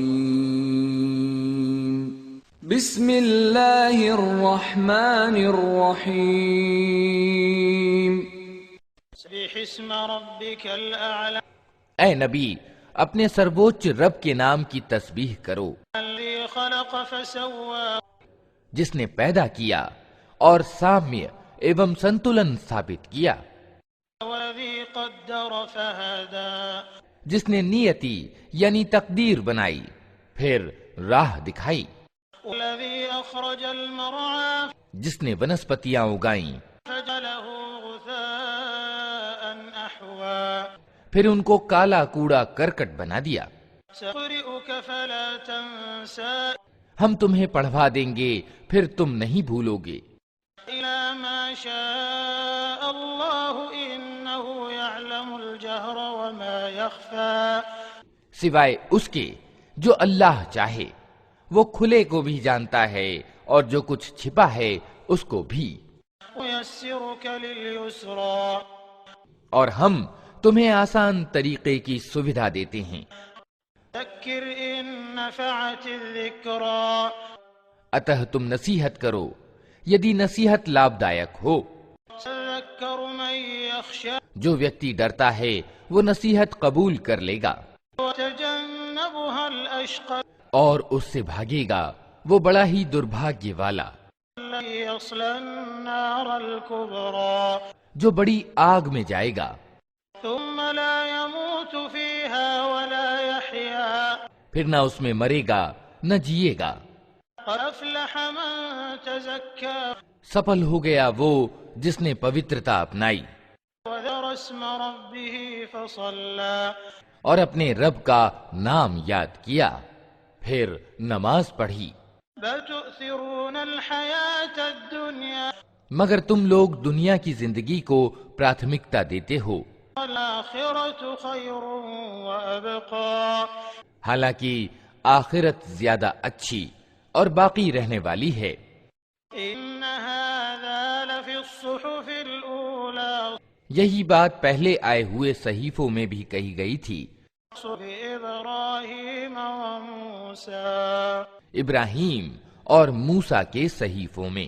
بسم اللہ الرحمن الرحیم۔ سبح اسم ربك الأعلى اے نبی اپنے سرووچ رب کے نام کی تسبیح کرو، الذي خلق فسوى جس نے پیدا کیا اور سامع ایوم سنتلن ثابت کیا، والذي قدر فهدى جس نے نیتی یعنی تقدیر بنائی پھر راہ دکھائی، والذي أخرج المرعى جس نے ونسپتیاں اگائیں فجعله غثاء أحوى پھر ان کو کالا کوڑا کرکٹ بنا دیا۔ سأقرئك فلا تنسى ہم تمہیں پڑھوا دیں گے پھر تم نہیں بھولو گے، إلى ما شاء الله إنه يعلم الجهر وما يخفى سوائے اس کے جو اللہ چاہے، وہ کھلے کو بھی جانتا ہے اور جو کچھ چھپا ہے اس کو بھی۔ ويسرك لليسرى اور ہم تمہیں آسان طریقے کی سویدھا دیتے ہیں۔ ذكر إن نفعت الذكرى اتہ تم نصیحت کرو یدی نصیحت لابھدایک ہو۔ سيذكر من يخشى جو ویکتی ڈرتا ہے وہ نصیحت قبول کر لے گا وتجنبها الأشقى اور اس سے بھاگے گا وہ بڑا ہی دربھاگیہ والا، الذي يصلى النار الكبرى جو بڑی آگ میں جائے گا، ثم لا يموت فيها ولا يحيا پھر نہ اس میں مرے گا نہ جیے گا۔ قد أفلح من تزكى سفل ہو گیا وہ جس نے پوترتا اپنائی وذكر اسم ربه فصلى اور اپنے رب کا نام یاد کیا پھر نماز پڑھی۔ بل تؤثرون الحياة الدنيا مگر تم لوگ دنیا کی زندگی کو پراتھمکتا دیتے ہو، والآخرة خير وأبقى حالانکہ آخرت زیادہ اچھی اور باقی رہنے والی ہے۔ إن هذا لفي الصحف الأولى یہی بات پہلے آئے ہوئے صحیفوں میں بھی کہی گئی تھی، صحف إبراهيم وموسى ابراہیم اور موسیٰ کے صحیفوں میں۔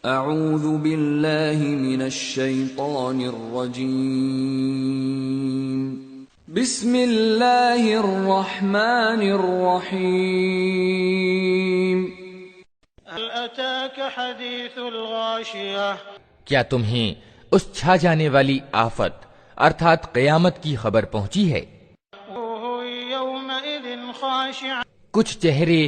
اعوذ باللہ من الشیطان الرجیم، بسم اللہ الرحمن الرحیم۔ هل أتاك حديث الغاشية کیا تمہیں اس چھا جانے والی آفت ارتھات قیامت کی خبر پہنچی ہے؟ وجوه يومئذ خاشعة کچھ چہرے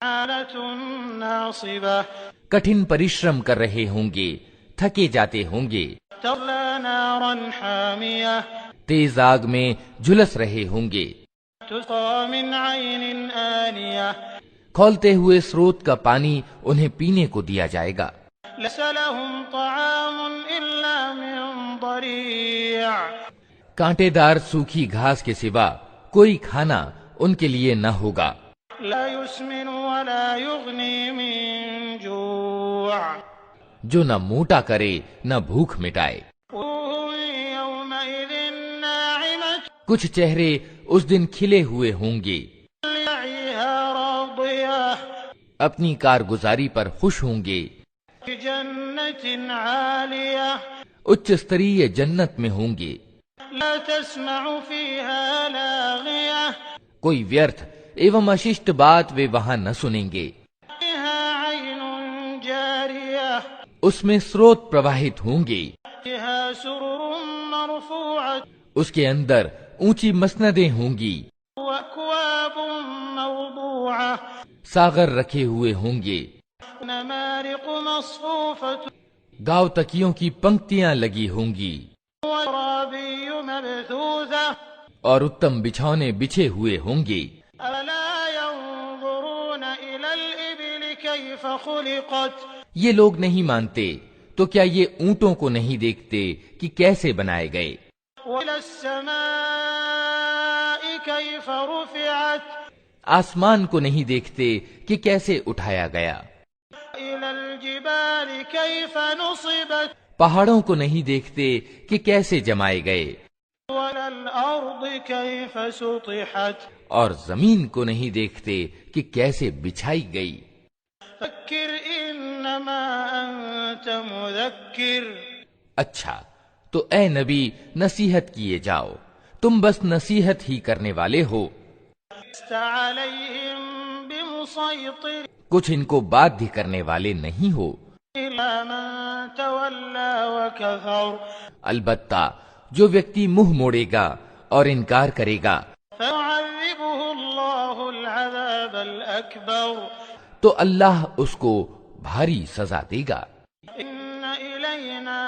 عالة ناصبة کٹھن پریشرم کر رہے ہوں گے، تھکے جاتے ہوں گے، تصلى نارا حامية تیز آگ میں جھلس رہے ہوں گے، تسقى من عين آنية کھولتے ہوئے سروت کا پانی انہیں پینے کو دیا جائے گا، ليس لهم طعام إلا من ضريع کانٹے دار سوکھی گھاس کے سوا کوئی کھانا ان کے لیے نہ ہوگا، لا يسمن ولا يغني من جوع جو نہ موٹا کرے نہ بھوک مٹائے۔ وجوه يومئذ ناعمة کچھ چہرے اس دن کھلے ہوئے ہوں گے، لسعيها راضية اپنی کارگزاری پر خوش ہوں گے، في جنة عالية اچ ستریہ جنت میں ہوں گے، لا تسمع فيها لاغية کوئی ویرتھ ایوم اششٹ بات وہ وہاں نہ سنیں گے، فيها عين جارية اس میں سروت پرواہت ہوں گے، فيها سرر مرفوعة اس کے اندر اونچی مسندیں ہوں گی، وأكواب موضوعة ساغر رکھے ہوئے ہوں گے، نمارق مصفوفة گاؤ تکیوں کی پنکتیاں لگی ہوں گی، وزرابي مبثوثة اور اتم بچھونے بچھے ہوئے ہوں گے۔ ألا ينظرون إلى الإبل كيف خلقت یہ لوگ نہیں مانتے تو کیا یہ اونٹوں کو نہیں دیکھتے کہ کیسے بنائے گئے، وإلى السماء كيف رفعت آسمان کو نہیں دیکھتے کہ کیسے اٹھایا گیا، إلى الجبال كيف نصبت پہاڑوں کو نہیں دیکھتے کہ کیسے جمائے گئے، وإلى الأرض كيف سطحت اور زمین کو نہیں دیکھتے کہ کیسے بچھائی گئی۔ فكر إنما أنت مذكر اچھا تو اے نبی نصیحت کیے جاؤ، تم بس نصیحت ہی کرنے والے ہو، لست عليهم بمسيطر کچھ ان کو بات بھی کرنے والے نہیں ہو، إلا من تولى وكفر البتہ جو ویکتی منہ موڑے گا اور انکار کرے گا فيعذبه الله العذاب الأكبر تو اللہ اس کو بھاری سزا دے گا۔ إن إلينا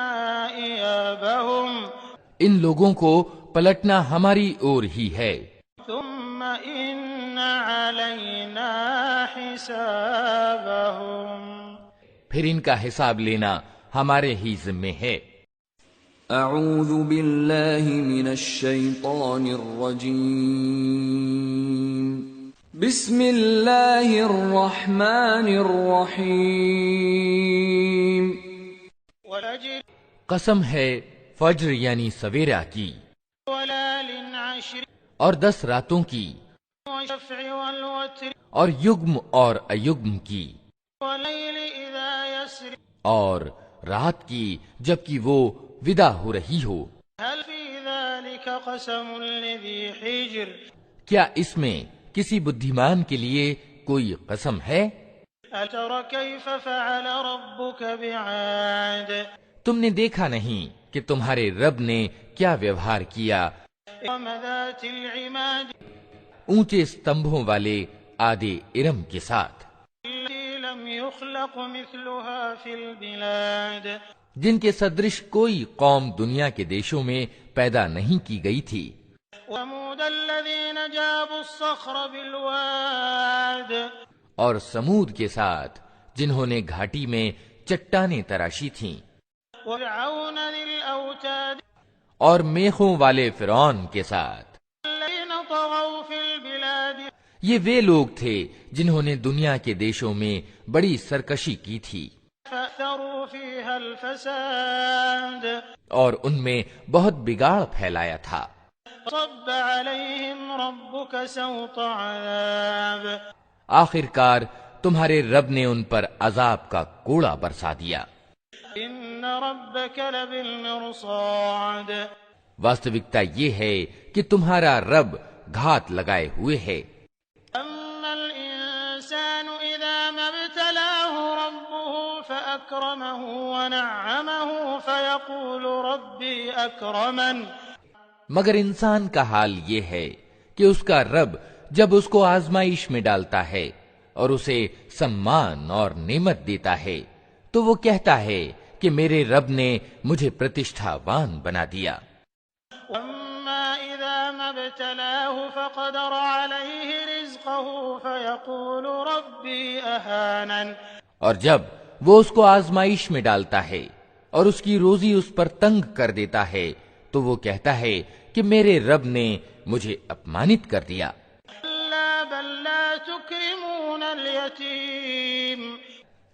إيابهم ان لوگوں کو پلٹنا ہماری اور ہی ہے، ثم إن علينا حسابهم پھر ان کا حساب لینا ہمارے ہی ذمے ہے۔ اعوذ باللہ من الشیطان الرجیم، بسم اللہ الرحمن الرحیم۔ والفجر قسم ہے فجر یعنی سویرا کی، وليال عشر اور 10 راتوں کی، والشفع والوتر اور یگم اور ایگم کی، والليل إذا يسر اور رات کی جبکہ وہ ودا ہو رہی ہو۔ هل في ذلك قسم لذي حجر کیا اس میں کسی بدھیمان کے لیے کوئی قسم ہے؟ أترى كيف فعل ربك بعاد تم نے دیکھا نہیں کہ تمہارے رب نے کیا ویوہار کیا إرم ذات العماد اونچے استمبھوں والے آدے ارم کے ساتھ، التي لم يخلق مثلها في البلاد جن کے صدرش کوئی قوم دنیا کے دیشوں میں پیدا نہیں کی گئی تھی، وثمود الذين جابوا الصخر بالواد اور سمود کے ساتھ جنہوں نے گھاٹی میں چٹانیں تراشی تھیں، وفرعون ذي الأوتاد اور میخوں والے فرعون کے ساتھ۔ الذين طغوا في البلاد یہ وہ لوگ تھے جنہوں نے دنیا کے دیشوں میں بڑی سرکشی کی تھی فأثروا فيها الفساد اور ان میں بہت بگاڑ پھیلایا تھا۔ صب عليهم ربك سوط عذاب آخر کار تمہارے رب نے ان پر عذاب کا کوڑا برسا دیا۔ إن ربك لبالمرصاد واستوکتا یہ ہے کہ تمہارا رب گھات لگائے ہوئے ہے۔ أما الإنسان إذا ما ابتلاه ربه فأكرمه ونعمه فيقول ربي أكرمن مگر انسان کا حال یہ ہے کہ اس کا رب جب اس کو آزمائش میں ڈالتا ہے اور اسے سمان اور نعمت دیتا ہے تو وہ کہتا ہے کہ میرے رب نے مجھے پرتشٹھاوان بنا دیا۔ وَأَمَّا إِذَا مَا ابْتَلَاهُ فَقَدَرَ عَلَيْهِ رِزْقَهُ فَيَقُولُ رَبِّي أَهَانَنِ، اور جب وہ اس کو آزمائش میں ڈالتا ہے اور اس کی روزی اس پر تنگ کر دیتا ہے تو وہ کہتا ہے کہ میرے رب نے مجھے اپمانت کر دیا۔ كَلَّا بَل لَّا تُكْرِمُونَ الْيَتِيمَ،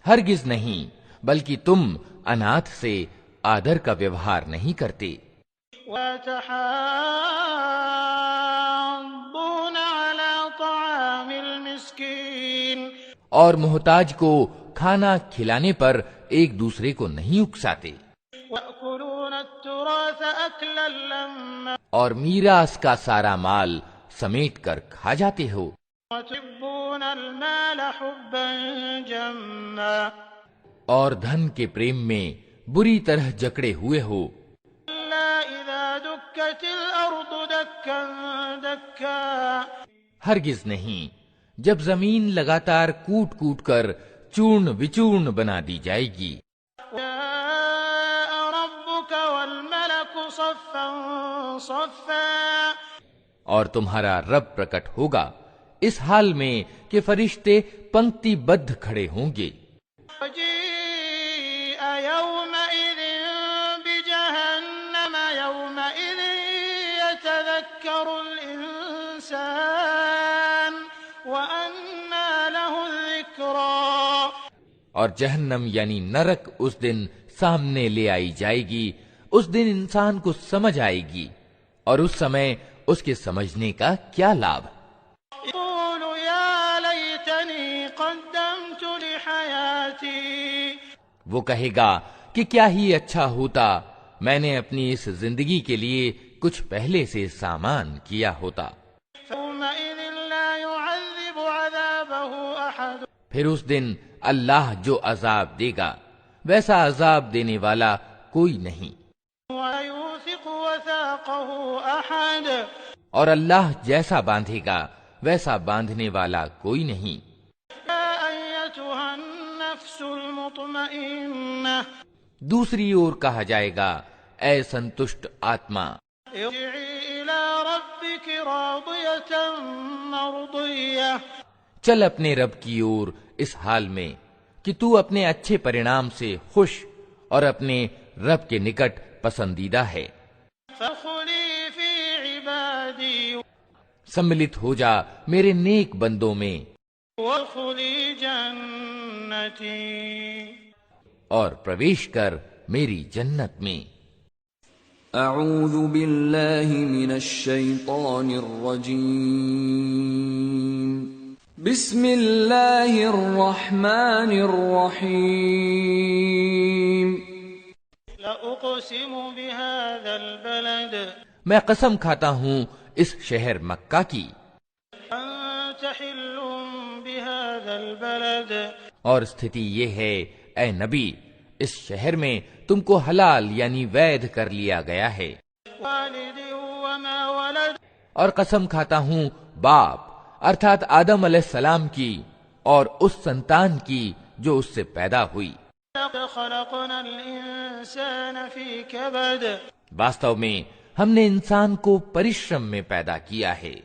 ہرگز نہیں، بلکہ تم اناتھ سے آدر کا ویوہار نہیں کرتے۔ وَتَحَاضُّونَ عَلَىٰ طَعَامِ الْمِسْكِينِ، اور محتاج کو کھانا کھلانے پر ایک دوسرے کو نہیں اکساتے۔ وَيَأْكُلُونَ التُّرَاثَ أَكْلًا لَّمًّا، اور میراث کا سارا مال سمیٹ کر کھا جاتے ہو۔ وَتُحِبُّونَ الْمَالَ حُبًّا جَمًّا، اور دھن کے پریم میں بری طرح جکڑے ہوئے ہو۔ إِلَّا إِذَا دُكَّتِ الْأَرْضُ دَكًّا دَكًّا، ہرگز نہیں، جب زمین لگاتار کوٹ کوٹ کر چورن وچورن بنا دی جائے گی۔ جَاءَ رَبُّكَ وَالْمَلَكُ صَفًّا صَفًّا، اور تمہارا رب پرکٹ ہوگا اس حال میں کہ فرشتے پنکتی بدھ کھڑے ہوں گے۔ وَجِيءَ يَوْمَئِذٍ بِجَهَنَّمَ يَوْمَئِذٍ يَتَذَكَّرُ الْإِنسَانُ وَأَنَّىٰ لَهُ الذِّكْرَىٰ، اور جہنم یعنی نرک اس دن سامنے لے آئی جائے گی، اس دن انسان کو سمجھ آئے گی، اور اس سمے اس کے سمجھنے کا کیا لابھ۔ يَقُولُ يَا لَيْتَنِي قَدَّمْتُ لِحَيَاتِي، وہ کہے گا کہ کیا ہی اچھا ہوتا میں نے اپنی اس زندگی کے لیے کچھ پہلے سے سامان کیا ہوتا۔ فَيَوْمَئِذٍ لَّا يُعَذِّبُ عَذَابَهُ أَحَدٌ، پھر اس دن اللہ جو عذاب دے گا ویسا عذاب دینے والا کوئی نہیں، وَلَا يُوثِقُ وَثَاقَهُ أَحَدٌ، اور اللہ جیسا باندھے گا ویسا باندھنے والا کوئی نہیں۔ يَا أَيَّتُهَا النَّفْسُ الْمُطْمَئِنَّةُ، دوسری اور کہا جائے گا اے سنتشٹ آتما، ارجعي إلى ربك راضية مرضية، چل اپنے رب کی اور اس حال میں کہ تو اپنے اچھے پرینام سے خوش اور اپنے رب کے نکٹ پسندیدہ ہے۔ فادخلي في عبادي سملت ہو جا میرے نیک بندوں میں، وادخلي جنتي، اور پرویش کر میری جنت میں۔ اعوذ باللہ من الشیطان الرجیم، بسم اللہ الرحمن الرحیم۔ لأقسم بهذا البلد، میں قسم کھاتا ہوں اس شہر مکہ کی، أنت حل بهذا البلد، اور استھتی یہ ہے اے نبی اس شہر میں تم کو حلال یعنی وید کر لیا گیا ہے۔ والد وما ولد، اور قسم کھاتا ہوں باپ ارتھات آدم علیہ السلام کی اور اس سنتان کی جو اس سے پیدا ہوئی۔ لقد خلقنا الإنسان في كبد، واستو میں ہم نے انسان کو پریشرم میں پیدا کیا ہے۔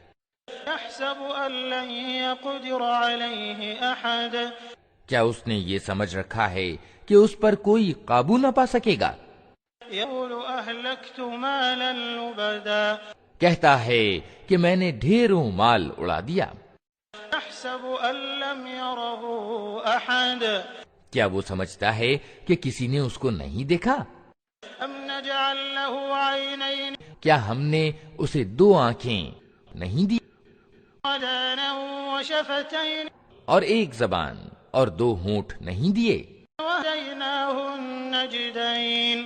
يحسب أن لن يقدر عليه أحد، کیا اس نے یہ سمجھ رکھا ہے کہ اس پر کوئی قابو نہ پا سکے گا؟ يقول أهلكت مالا لبدا، کہتا ہے کہ میں نے ڈھیروں مال اڑا دیا۔ يحسب أن لم يره أحد، کیا وہ سمجھتا ہے کہ کسی نے اس کو نہیں دیکھا؟ أم نجعل له عينين کیا ہم نے اسے دو آنکھیں نہیں دی ودانا وشفتين اور ایک زبان اور دو ہونٹ نہیں دیے؟ وهديناه النجدين،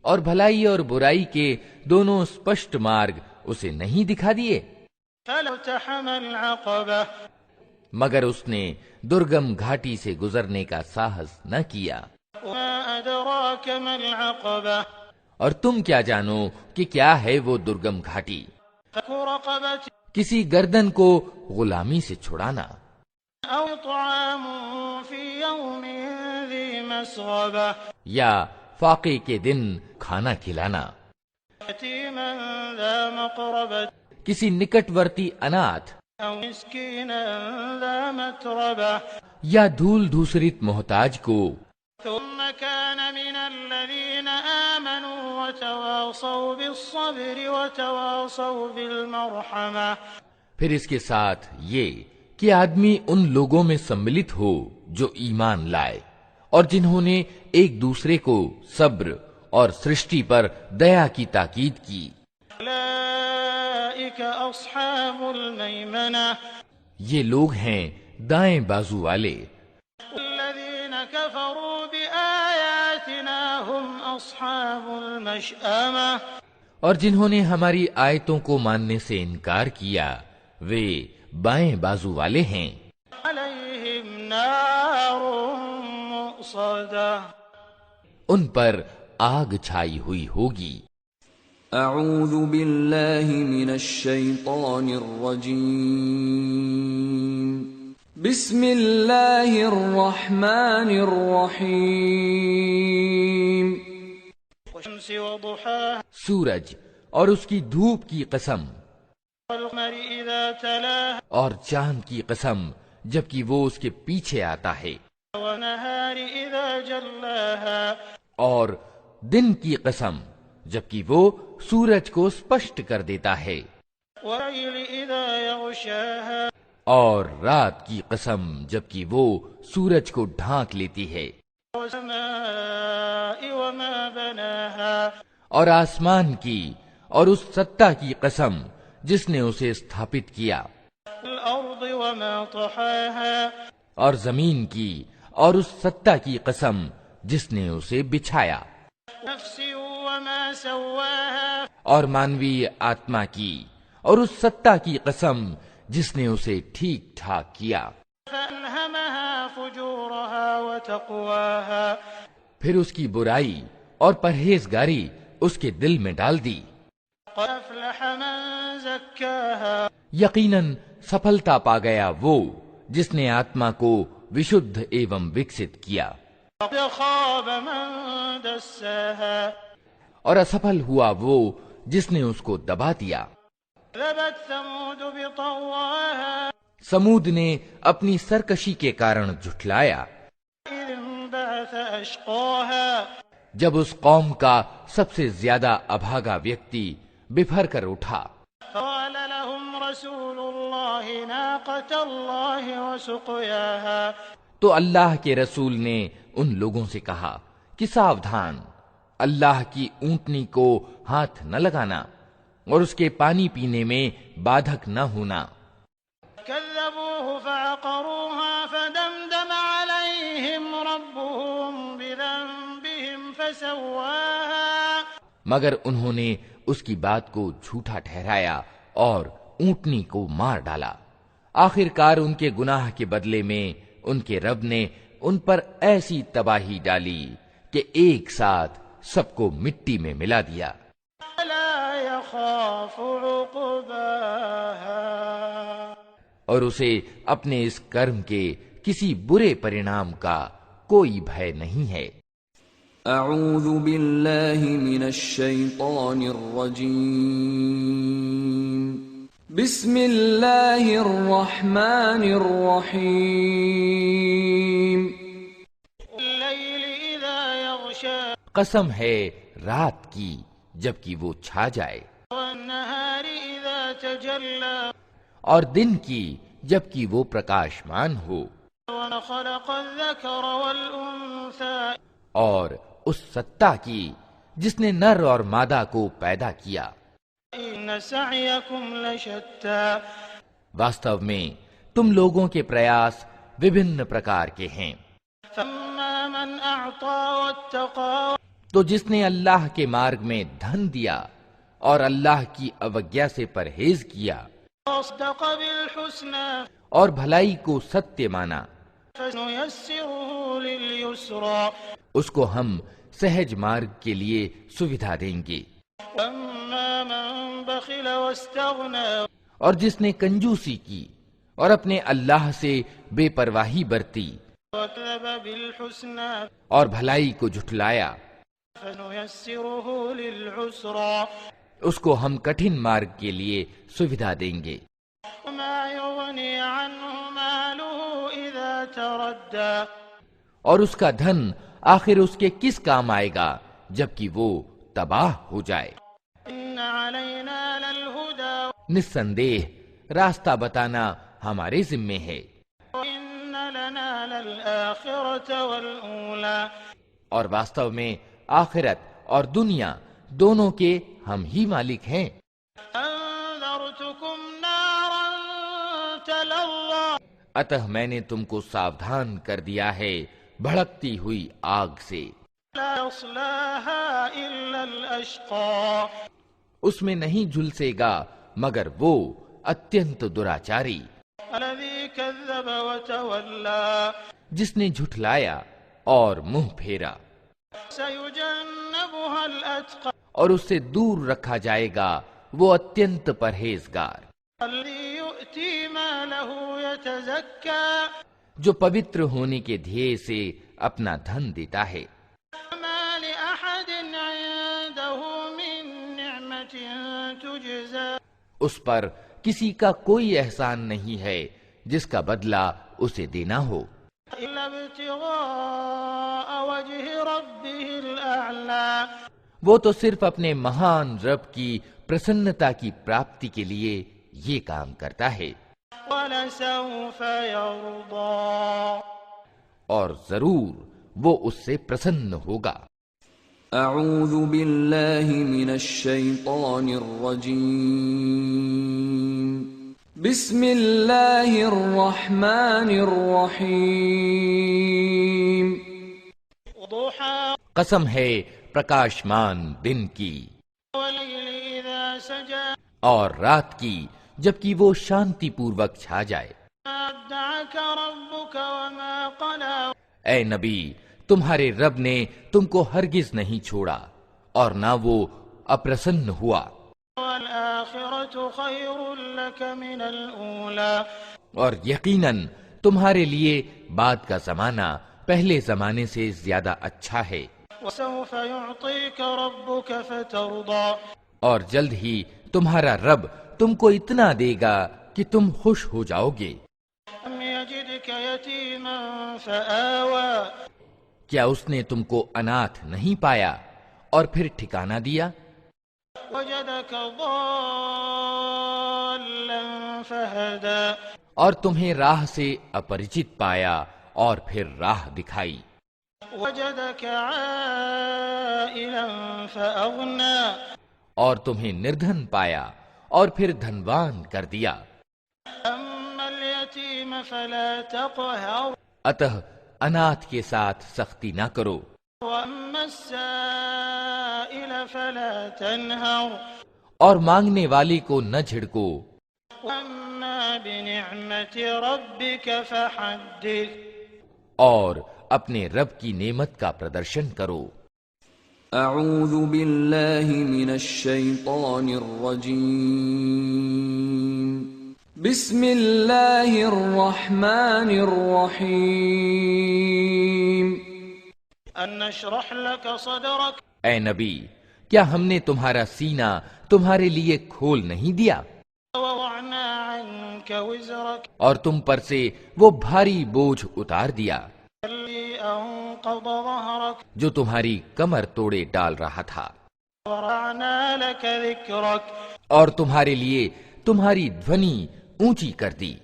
اور بھلائی اور برائی کے دونوں اسپشٹ مارگ اسے نہیں دکھا دیے؟ فلتحم العقبة، مگر اس نے درگم گھاٹی سے گزرنے کا ساہس نہ کیا۔ وما أدراك ما العقبة، اور تم کیا جانو کہ کیا ہے وہ درگم گھاٹی؟ فك رقبة، کسی گردن کو غلامی سے چھڑانا، أو طعام في يوم ذي مسغبة یا فاقے کے دن کھانا کھلانا، يتيما ذا مقربة کسی نکٹورتی اناتھ أو مسكينا ذا متربة یا دھول دھوسرت محتاج کو، ثم كان من الذين آمنوا وتواصوا بالصبر وتواصوا بالمرحمة پھر اس کے ساتھ یہ کہ آدمی ان لوگوں میں سملت ہو جو ایمان لائے اور جنہوں نے ایک دوسرے کو صبر اور سرشٹی پر دیا کی تاکید کی۔ أولئك أصحاب الميمنة یہ لوگ ہیں دائیں بازو والے، الذين كفروا بآياتنا هم أصحاب المشأمة اور جنہوں نے ہماری آیتوں کو ماننے سے انکار کیا وہ بائیں بازو والے ہیں۔ عليهم نار مؤصدة ان پر آگ چھائی ہوئی ہوگی۔ اعوذ باللہ من الشیطان الرجیم، بسم اللہ الرحمن الرحیم۔ والشمس وضحاها سورج اور اس کی دھوپ کی قسم، والقمر إذا تلاها اور چاند کی قسم جبکہ وہ اس کے پیچھے آتا ہے، والنهار إذا جلاها اور دن کی قسم جبکہ وہ سورج کو اسپشٹ کر دیتا ہے، والليل إذا يغشاها اور رات کی قسم جبکہ وہ سورج کو ڈھانک لیتی ہے، والسماء وما بناها اور آسمان کی اور اس ستا کی قسم جس نے اسے استھاپت کیا، والأرض وما طحاها اور زمین کی اور اس ستا کی قسم جس نے اسے بچھایا، نفس وما سواها اور مانوی آتما کی اور اس ستا کی قسم جس نے اسے ٹھیک ٹھاک کیا، فألهمها فجورها وتقواها پھر اس کی برائی اور پرہیزگاری اس کے دل میں ڈال دی۔ قد أفلح من زكاها یقیناً سفلتا پا گیا وہ جس نے آتما کو وشدھ ایوم وکست کیا، قد خاب من دساها اور اسفل ہوا وہ جس نے اس کو دبا دیا۔ كذبت ثمود بطغواها سمود نے اپنی سرکشی کے کارن جھٹلایا إذ انبعث أشقاها جب اس قوم کا سب سے زیادہ ابھاگا ویکتی بپھر کر اٹھا، قال لهم رسول الله ناقة الله وسقياها تو اللہ کے رسول نے ان لوگوں سے کہا کہ ساودھان، اللہ کی اونٹنی کو ہاتھ نہ لگانا اور اس کے پانی پینے میں بادھک نہ ہونا۔ كذبوه فعقروها فدمدم عليهم ربهم بذنبهم فسواها مگر انہوں نے اس کی بات کو جھوٹا ٹھہرایا اور اونٹنی کو مار ڈالا۔ آخر کار ان کے گناہ کے بدلے میں ان کے رب نے ان پر ایسی تباہی ڈالی کہ ایک ساتھ سب کو مٹی میں ملا دیا۔ لا يخاف عقباها اور اسے اپنے اس کرم کے کسی برے پرینام کا کوئی بھے نہیں ہے۔ اعوذ باللہ من الشیطان الرجیم، بسم اللہ الرحمن الرحیم۔ الليل إذا يغشى قسم ہے رات کی جبکہ وہ چھا جائے، والنهار إذا تجلى اور دن کی جبکہ وہ پرکاشمان ہو، وما خلق الذكر والأنثى اور اس ستا کی جس نے نر اور مادہ کو پیدا کیا۔ إن سعيكم لشتى واستو میں تم لوگوں کے پریاس وبھن پرکار کے ہیں، فأما من أعطى واتقى تو جس نے اللہ کے مارگ میں دھن دیا اور اللہ کی اوگیا سے پرہیز کیا وصدق بالحسنى اور بھلائی کو ستیہ مانا، فسنيسره لليسرى اس کو ہم سہج مارگ کے لیے سویدھا دیں گے۔ وأما من بخل واستغنى اور جس نے کنجوسی کی اور اپنے اللہ سے بے پرواہی برتی وكذب بالحسنى اور بھلائی کو جھٹلایا فنيسره للعسرى اس کو ہم کٹھن مارگ کے لیے سویدھا دیں گے. وما يغني عنه ماله إذا تردى اور اس کا دھن آخر اس کے کس کام آئے گا جبکہ وہ تباہ ہو جائے. إن علينا للهدى نسندیہ راستہ بتانا ہمارے ذمے ہے، وإن لنا للآخرة والأولى اور واستو میں آخرت اور دنیا دونوں کے ہم ہی مالک ہیں. أنذرتكم نارا تلظى اتہ میں نے تم کو ساودھان کر دیا ہے بھڑکتی ہوئی آگ سے، لا يصلاها إلا الأشقى اس میں نہیں جھلسے گا مگر وہ اتینت دراچاری الذي كذب وتولى جس نے جھٹلایا اور منہ پھیرا. سيجنبها الأتقى اور اس سے دور رکھا جائے گا وہ اتینت پرہیزگار الذي يؤتي ماله يتزكى جو پوتر ہونے کے دھیے سے اپنا دھن دیتا ہے. ما لأحد عنده من نعمة تجزى اس پر کسی کا کوئی احسان نہیں ہے جس کا بدلہ اسے دینا ہو إلا ابتغاء وجه ربه الأعلى وہ تو صرف اپنے مہان رب کی پرسنتا کی پراپتی کے لیے یہ کام کرتا ہے، ولسوف يرضى اور ضرور وہ اس سے پرسن ہوگا. اعوذ باللہ من الشیطان الرجیم. بسم اللہ الرحمن الرحیم. ضحى قسم ہے پرکاشمان دن کی والليل إذا سجى اور رات کی جبکہ وہ شانتی پوروک چھا جائے. ما ودعك ربك وما قلى اے نبی تمہارے رب نے تم کو ہرگز نہیں چھوڑا اور نہ وہ اپرسن ہوا، والآخرة خير لك من الأولى اور یقیناً تمہارے لیے بعد کا زمانہ پہلے زمانے سے زیادہ اچھا ہے. وسوف يعطيك ربك فترضى اور جلد ہی تمہارا رب تم کو اتنا دے گا کہ تم خوش ہو جاؤ گے. لم يجدك يتيما فآوى کیا اس نے تم کو اناتھ نہیں پایا اور پھر ٹھکانہ دیا؟ وجدك ضالا فهدى اور تمہیں راہ سے اپریچت پایا اور پھر راہ دکھائی. وجدك عائلا فأغنى اور تمہیں نردھن پایا اور پھر دھنوان کر دیا. أما اليتيم فلا تقهر اتہ اناتھ کے ساتھ سختی نہ کرو، وأما السائل فلا تنهر اور مانگنے والے کو نہ جھڑکو، وأما بنعمة ربك فحدث اور اپنے رب کی نعمت کا پردرشن کرو. اعوذ باللہ من الشیطان الرجیم. بسم اللہ الرحمن الرحیم. أن نشرح لك صدرك اے نبی کیا ہم نے تمہارا سینہ تمہارے لیے کھول نہیں دیا ووضعنا عنك وزرك اور تم پر سے وہ بھاری بوجھ اتار دیا الذي أنقض ظهرك جو تمہاری کمر توڑے ڈال رہا تھا، ورفعنا لك ذكرك اور تمہارے لیے تمہاری دھونی اونچی کر دی.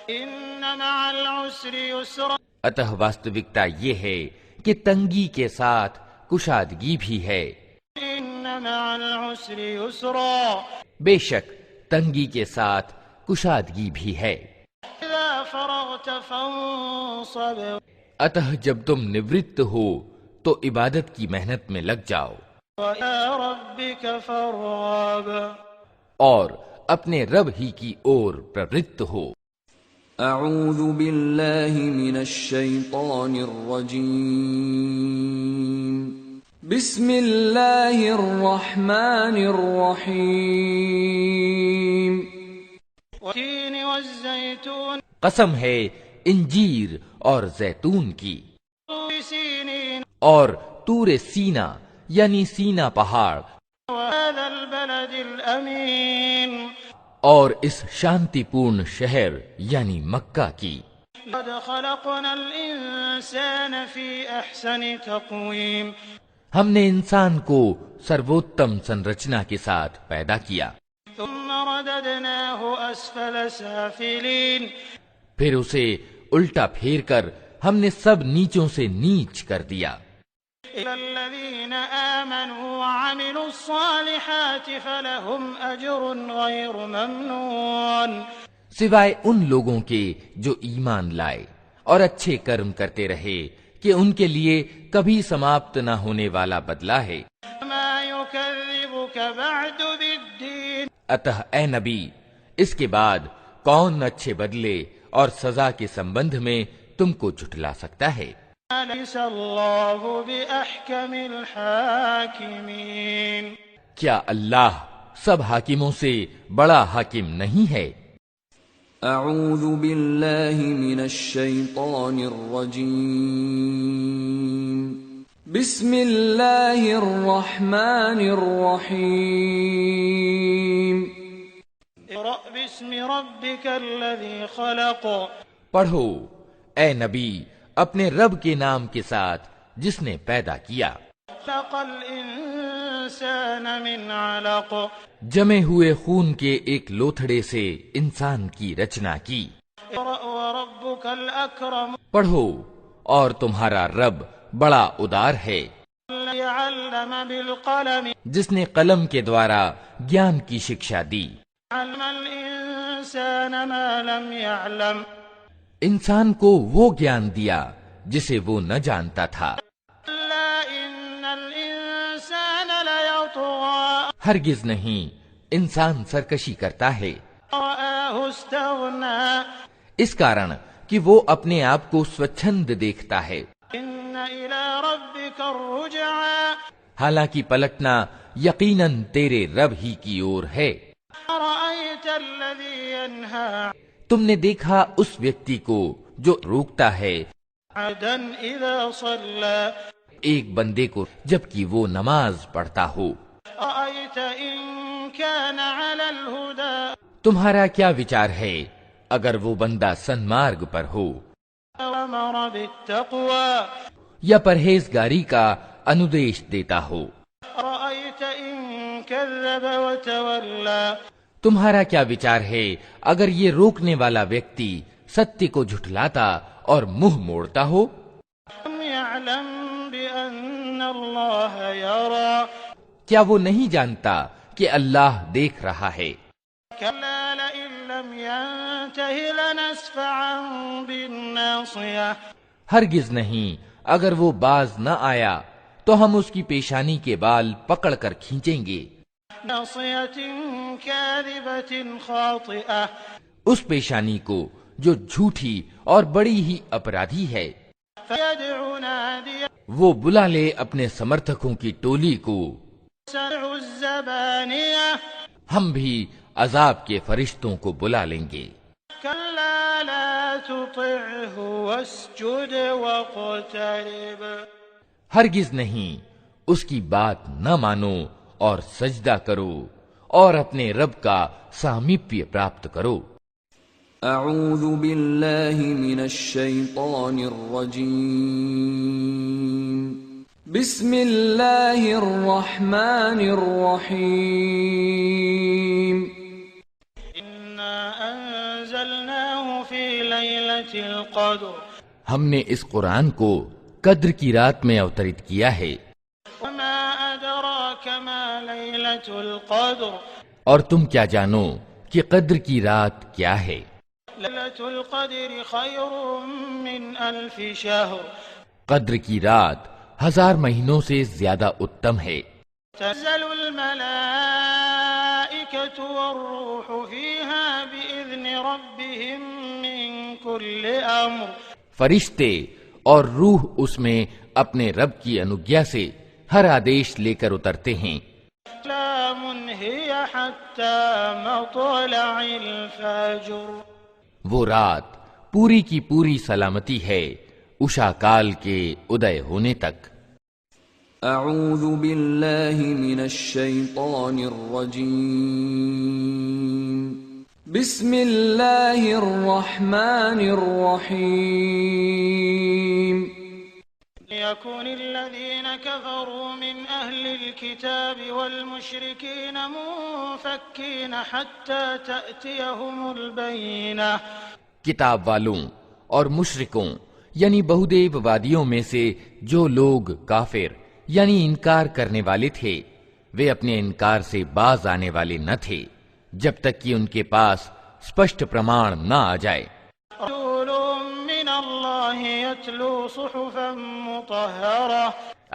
إن مع العسر يسرا اتہ واستوکتا یہ ہے کہ تنگی کے ساتھ کشادگی بھی ہے. إن مع العسر يسرا بے شک تنگی کے ساتھ کشادگی بھی ہے. إذا فرغت فانصب اتہ جب تم نورت ہو تو عبادت کی محنت میں لگ جاؤ وإلى ربك فارغب اور اپنے رب ہی کی اور پروت ہو. اعوذ باللہ من الشیطان الرجیم. بسم اللہ الرحمن الرحیم. والتين والزيتون قسم ہے انجیر اور زیتون کی، طور سينين اور طور سینا یعنی سینا پہاڑ، وهذا البلد الأمين اور اس شانتی پورن شہر یعنی مکہ کی۔ قد خلقنا الإنسان في أحسن تقويم ہم نے انسان کو سرووتم سنرچنا کے ساتھ پیدا کیا، ثم رددناه أسفل سافلين پھر اسے الٹا پھیر کر ہم نے سب نیچوں سے نیچ کر دیا۔ إلى الذين آمنوا وعملوا الصالحات فلهم أجر غير ممنون سوائے ان لوگوں کے جو ایمان لائے اور اچھے کرم کرتے رہے کہ ان کے لیے کبھی سماپت نہ ہونے والا بدلہ ہے۔ ما يكذبك بعد بالدين اتہ اے نبی، اس کے بعد کون اچھے بدلے اور سزا کے سمبندھ میں تم کو جھٹلا سکتا ہے؟ أليس الله بأحكم الحاكمين کیا اللہ سب حاکموں سے بڑا حاکم نہیں ہے؟ اعوذ باللہ من الشیطان الرجیم بسم اللہ الرحمن الرحیم اقرأ باسم ربك الذي خلق پڑھو اے نبی اپنے رب کے نام کے ساتھ جس نے پیدا کیا، خلق الإنسان من علق جمے ہوئے خون کے ایک لوتھڑے سے انسان کی رچنا کی۔ اقرأ وربك الأكرم پڑھو اور تمہارا رب بڑا ادار ہے، الذي علم بالقلم جس نے قلم کے دوارا گیان کی شکشا دی، علم الإنسان ما لم يعلم انسان کو وہ گیان دیا جسے وہ نہ جانتا تھا۔ كلا إن الإنسان ليطغى ہرگز نہیں، انسان سرکشی کرتا ہے، رآه استغنى اس کارن کہ وہ اپنے آپ کو سوچھند دیکھتا ہے، إن إلى ربك الرجعى حالانکہ پلٹنا یقیناً تیرے رب ہی کی اور ہے۔ أرأيت الذي ينهى تم نے دیکھا اس ویکتی کو جو روکتا ہے عبدا إذا صلى ایک بندے کو جبکہ وہ نماز پڑھتا ہو۔ أرأيت إن كان على الهدى تمہارا کیا وچار ہے اگر وہ بندہ سنمارگ پر ہو وأمر بالتقوى یا پرہیزگاری کا انودیش دیتا ہو؟ أرأيت إن كذب وتولى تمہارا کیا وچار ہے اگر یہ روکنے والا ویکتی ستیہ کو جھٹلاتا اور منہ موڑتا ہو؟ لم يعلم بأن الله يرى کیا وہ نہیں جانتا کہ اللہ دیکھ رہا ہے؟ كلا لئن لم ينته لنسفعا بالناصية ہرگز نہیں، اگر وہ باز نہ آیا تو ہم اس کی پیشانی کے بال پکڑ کر کھینچیں گے، ناصية كاذبة خاطئة اس پیشانی کو جو جھوٹی اور بڑی ہی اپرادھی ہے۔ فيدعو ناديه وہ بلا لے اپنے سمرتھکوں کی ٹولی کو، سمع الزبانية ہم بھی عذاب کے فرشتوں کو بلا لیں گے۔ كلا لا تطعه واسجد واقترب ہرگز نہیں، اس کی بات نہ مانو اور سجدہ کرو اور اپنے رب کا سامپیہ پراپت کرو۔ اعوذ باللہ من الشیطان الرجیم بسم اللہ الرحمن الرحیم إنا أنزلناه في ليلة القدر ہم نے اس قرآن کو قدر کی رات میں اوترت کیا ہے، وما أدراك ما ليلة القدر اور تم کیا جانو کہ قدر کی رات کیا ہے؟ ليلة القدر خير من 1000 شهر قدر کی رات 1000 مہینوں سے زیادہ اتم ہے۔ تنزل الملائكة والروح فيها بإذن ربهم من كل أمر فرشتے اور روح اس میں اپنے رب کی انوگیا سے ہر آدیش لے کر اترتے ہیں۔ سلام هي حتى مطلع الفجر. وہ رات پوری کی پوری سلامتی ہے عشاء کال کے ادے ہونے تک. اعوذ باللہ من الشیطان الرجیم. بسم اللہ الرحمن الرحیم. يكون الذين كفروا من أهل الكتاب والمشركين منفكين حتى تأتيهم البينة. کتاب والوں اور مشرکوں یعنی بہودیو وادیوں میں سے جو لوگ کافر یعنی انکار کرنے والے تھے وہ اپنے انکار سے باز آنے والے نہ تھے جب تک کہ ان کے پاس اسپشٹ پرمان نہ آ جائے.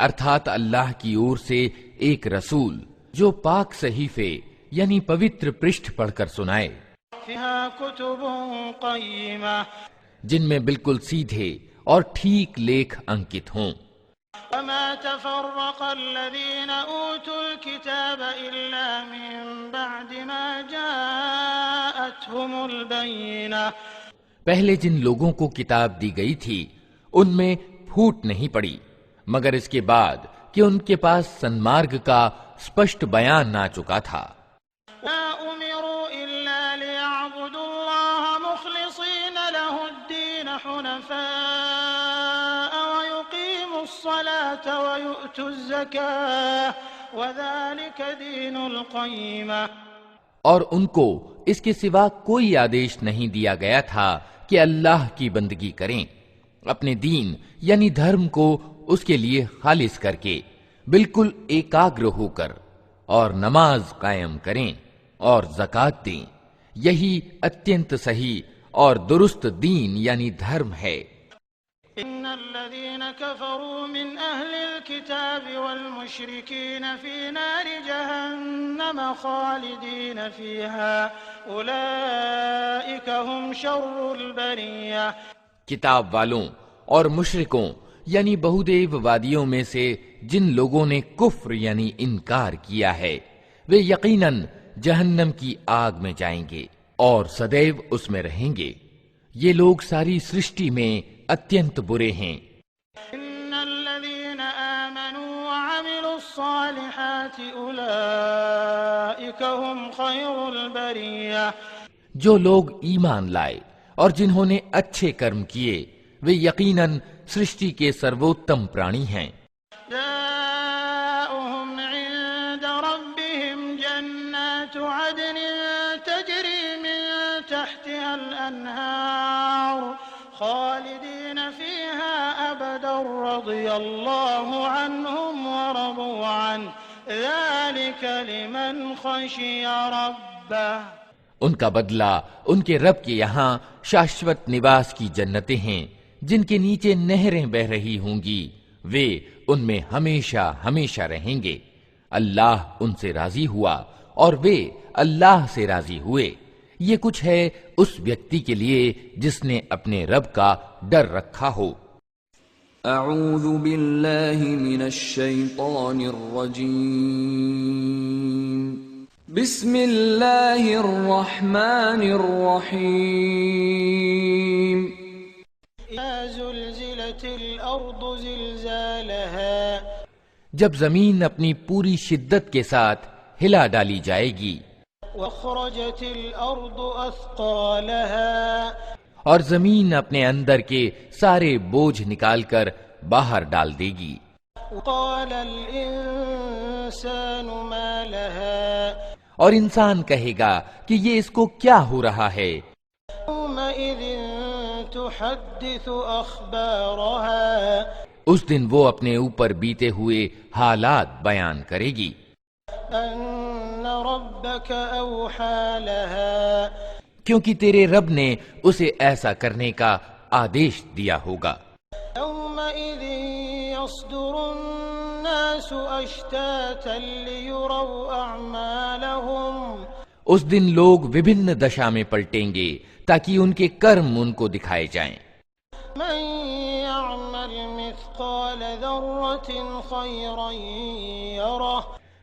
ارتھات اللہ کی اور سے ایک رسول جو پاک صحیفے یعنی پوتر پرشٹھ پڑھ کر سنائے جن میں بالکل سیدھے اور ٹھیک لیکھ انکت ہوں. وما تفرق الذين اوتوا الكتاب الا من بعد ما جاءتهم البينة. پہلے جن لوگوں کو کتاب دی گئی تھی ان میں پھوٹ نہیں پڑی مگر اس کے بعد کہ ان کے پاس سنمارگ کا اسپشٹ بیان نہ چکا تھا. امروا الا ليعبدوا الله مخلصين له الدين حنفاء ويقيموا الصلاة ويؤتوا الزكاة وذلك دين القيمة. اور ان کو اس کے سوا کوئی آدیش نہیں دیا گیا تھا کہ اللہ کی بندگی کریں اپنے دین یعنی دھرم کو اس کے لیے خالص کر کے بالکل ایکاگر ہو کر اور نماز قائم کریں اور زکوٰۃ دیں. یہی اتینت صحیح اور درست دین یعنی دھرم ہے. ان الذين كفروا من اهل الكتاب والمشركين في نار جهنم خالدين فيها اولئك هم شر البرية. کتاب والوں اور مشرکوں یعنی بہودیو وادیوں میں سے جن لوگوں نے کفر یعنی انکار کیا ہے وہ یقیناً جہنم کی آگ میں جائیں گے اور سدیو اس میں رہیں گے. یہ لوگ ساری سرشٹی میں اتینت برے ہیں. ان الذين آمنوا وعملوا الصالحات اولئك هم خير البرية. جو لوگ ایمان لائے اور جنہوں نے اچھے کرم کیے وہ یقیناً سرشٹی کے سروتم پرانی ہیں. جاءهم عند ربهم جنات عدن تجري من تحتها الأنهار خالدين فيها أبدا رضي الله عنهم ورضوا عنه ذلك لمن خشي ربه. ان کا بدلہ ان کے رب کے یہاں شاشوت نواس کی جنتیں ہیں جن کے نیچے نہریں بہ رہی ہوں گی وہ ان میں ہمیشہ ہمیشہ رہیں گے. اللہ ان سے راضی ہوا اور وہ اللہ سے راضی ہوئے. یہ کچھ ہے اس ویکتی کے لیے جس نے اپنے رب کا ڈر رکھا ہو. اعوذ باللہ من الشیطان الرجیم. بسم اللہ الرحمن الرحیم. اذا زلزلت الارض زلزالها. جب زمین اپنی پوری شدت کے ساتھ ہلا ڈالی جائے گی. واخرجت الارض اثقالها. اور زمین اپنے اندر کے سارے بوجھ نکال کر باہر ڈال دے گی. قال الانسان ما لها. اور انسان کہے گا کہ یہ اس کو کیا ہو رہا ہے. يومئذ تحدث اخبارها. اس دن وہ اپنے اوپر بیتے ہوئے حالات بیان کرے گی. ان ربك اوحى لها. کیونکہ تیرے رب نے اسے ایسا کرنے کا آدیش دیا ہوگا. يومئذ يصدر الناس اشتاتا ليروا اعمالهم. اس دن لوگ وبھن دشا میں پلٹیں گے تاکہ ان کے کرم ان کو دکھائے جائیں. من يعمل مثقال ذرة خيرا يره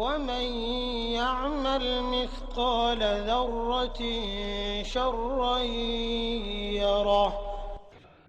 ومن يعمل مثقال ذرة شرا يره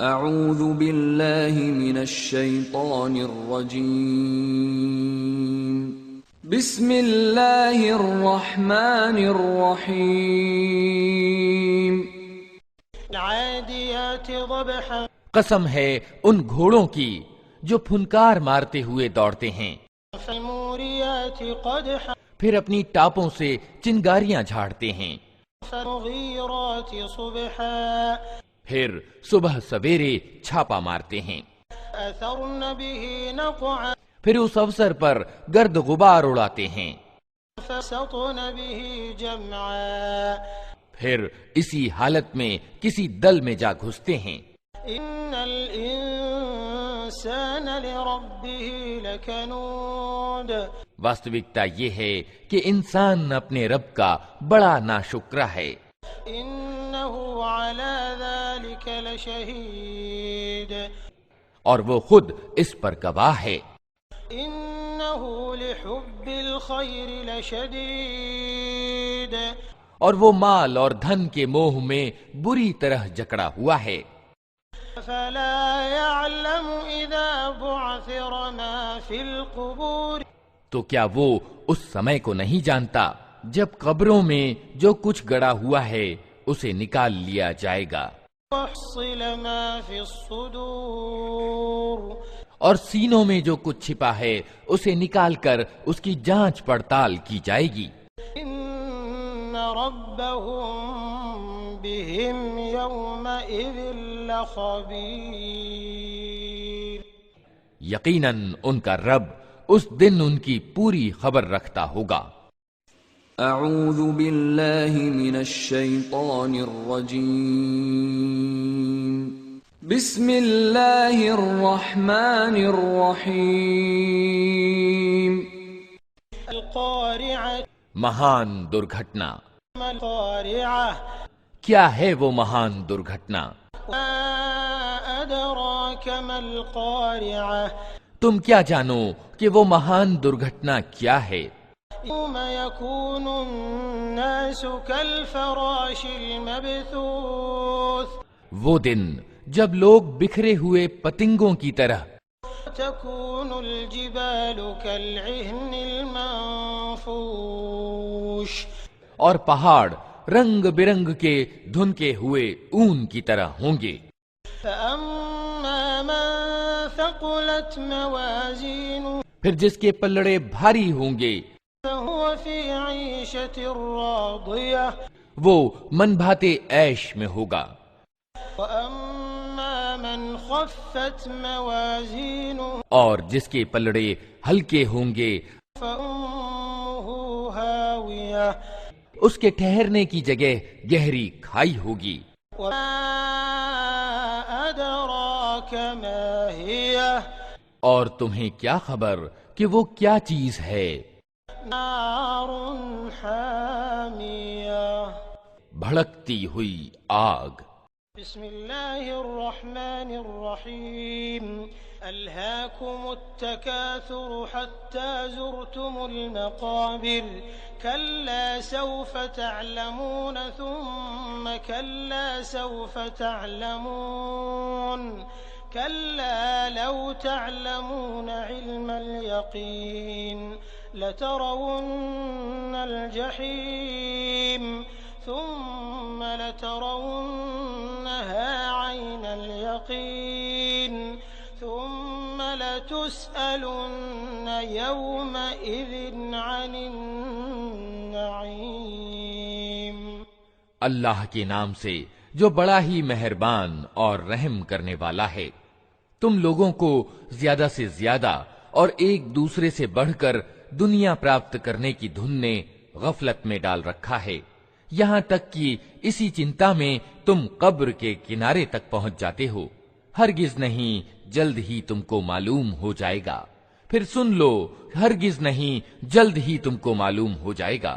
اعوذ باللہ من الشیطان الرجیم بسم اللہ الرحمن الرحیم العاديات ضبحا قسم ہے ان گھوڑوں کی جو پھنکار مارتے ہوئے دوڑتے ہیں، فالموريات قدحا پھر اپنی ٹاپوں سے چنگاریاں جھاڑتے ہیں، فالمغيرات صبحا پھر صبح سویرے چھاپا مارتے ہیں، أثرن به نقعا پھر اس اوسر پر گرد غبار اڑاتے ہیں، فسطن به جمعا پھر اسی حالت میں کسی دل میں جا گھستے ہیں۔ إن الإنسان لربه لكنود واستوکتا یہ ہے کہ انسان اپنے رب کا بڑا ناشکرا ہے، إنه على ذلك لشهيد اور وہ خود اس پر گواہ ہے۔ إنه لحب الخير لشديد اور وہ مال اور دھن کے موہ میں بری طرح جکڑا ہوا ہے۔ فلا يعلم إذا بعثر ما في القبور تو کیا وہ اس سمے کو نہیں جانتا جب قبروں میں جو کچھ گڑا ہوا ہے اسے نکال لیا جائے گا، وحصل ما في الصدور اور سینوں میں جو کچھ چھپا ہے اسے نکال کر اس کی جانچ پڑتال کی جائے گی۔ إن ربهم بهم يومئذ لخبير یقیناً ان کا رب اس دن ان کی پوری خبر رکھتا ہوگا۔ اعوذ باللہ من الشیطان الرجیم بسم اللہ الرحمن الرحیم القارعة مہان درگھٹنا، ما القارعة کیا ہے وہ مہان درگھٹنا؟ ما أدراك ما القارعة تم کیا جانو کہ وہ مہان درگھٹنا کیا ہے؟ يوم يكون الناس كالفراش المبثوث وہ دن جب لوگ بکھرے ہوئے پتنگوں کی طرح، تكون الجبال كالعهن المنفوش اور پہاڑ رنگ برنگ کے دھنکے ہوئے اون کی طرح ہوں گے۔ فأما من ثقلت موازينه پھر جس کے پلڑے بھاری ہوں گے فهو في عيشة راضية وہ من بھاتے عیش میں ہوگا، وأما من خفت موازينه اور جس کے پلڑے ہلکے ہوں گے فأمه هاوية اس کے ٹھہرنے کی جگہ گہری کھائی ہوگی۔ وما أدراك ما هي اور تمہیں کیا خبر کہ وہ کیا چیز ہے؟ نار حامية بھڑکتی ہوئی آگ۔ بسم الله الرحمن الرحيم ألهاكم التكاثر حتى زرتم المقابر كلا سوف تعلمون ثم كلا سوف تعلمون كلا لو تعلمون علم اليقين لترون الجحيم ثم لترونها عين اليقين ثم لتسألن يومئذ عن النعيم اللہ کے نام سے جو بڑا ہی مہربان اور رحم کرنے والا ہے۔ تم لوگوں کو زیادہ سے زیادہ اور ایک دوسرے سے بڑھ کر دنیا پراپت کرنے کی دھن نے غفلت میں ڈال رکھا ہے، یہاں تک کہ اسی چنتا میں تم قبر کے کنارے تک پہنچ جاتے ہو۔ ہرگز نہیں، جلد ہی تم کو معلوم ہو جائے گا۔ پھر سن لو، ہرگز نہیں، جلد ہی تم کو معلوم ہو جائے گا۔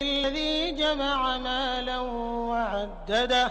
الذي جمع مالا وعدده,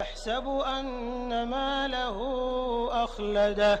يحسب أن ماله أخلده,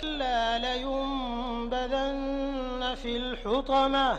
كلا لينبذن في الحطمة,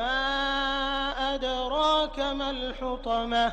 ما أدراك ما الحطمة,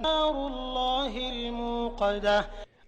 نار الله الموقدة,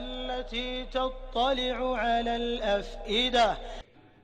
التي تطلع على الأفئدة,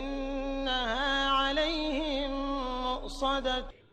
إنها عليهم مؤصدة,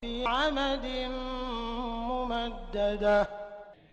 في عمد ممددة,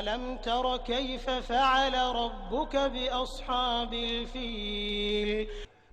ألم تر كيف فعل ربك بأصحاب الفيل,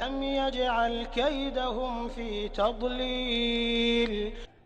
أم يجعل كيدهم في تضليل,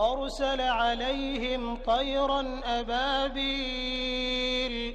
أرسل عليهم طيرا أبابيل,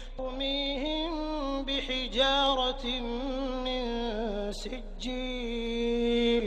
ترميهم بحجارة من سجيل,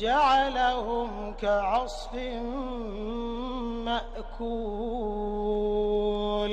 جعلهم كعصف مأكول,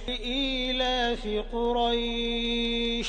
إيلاف قريش,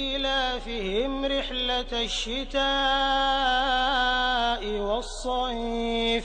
إيلافهم رحلة الشتاء والصيف,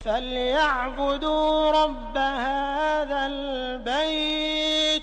فليعبدوا رب هذا البيت,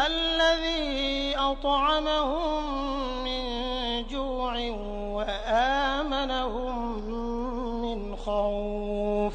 الذي أطعمهم من جوع وآمنهم من خوف,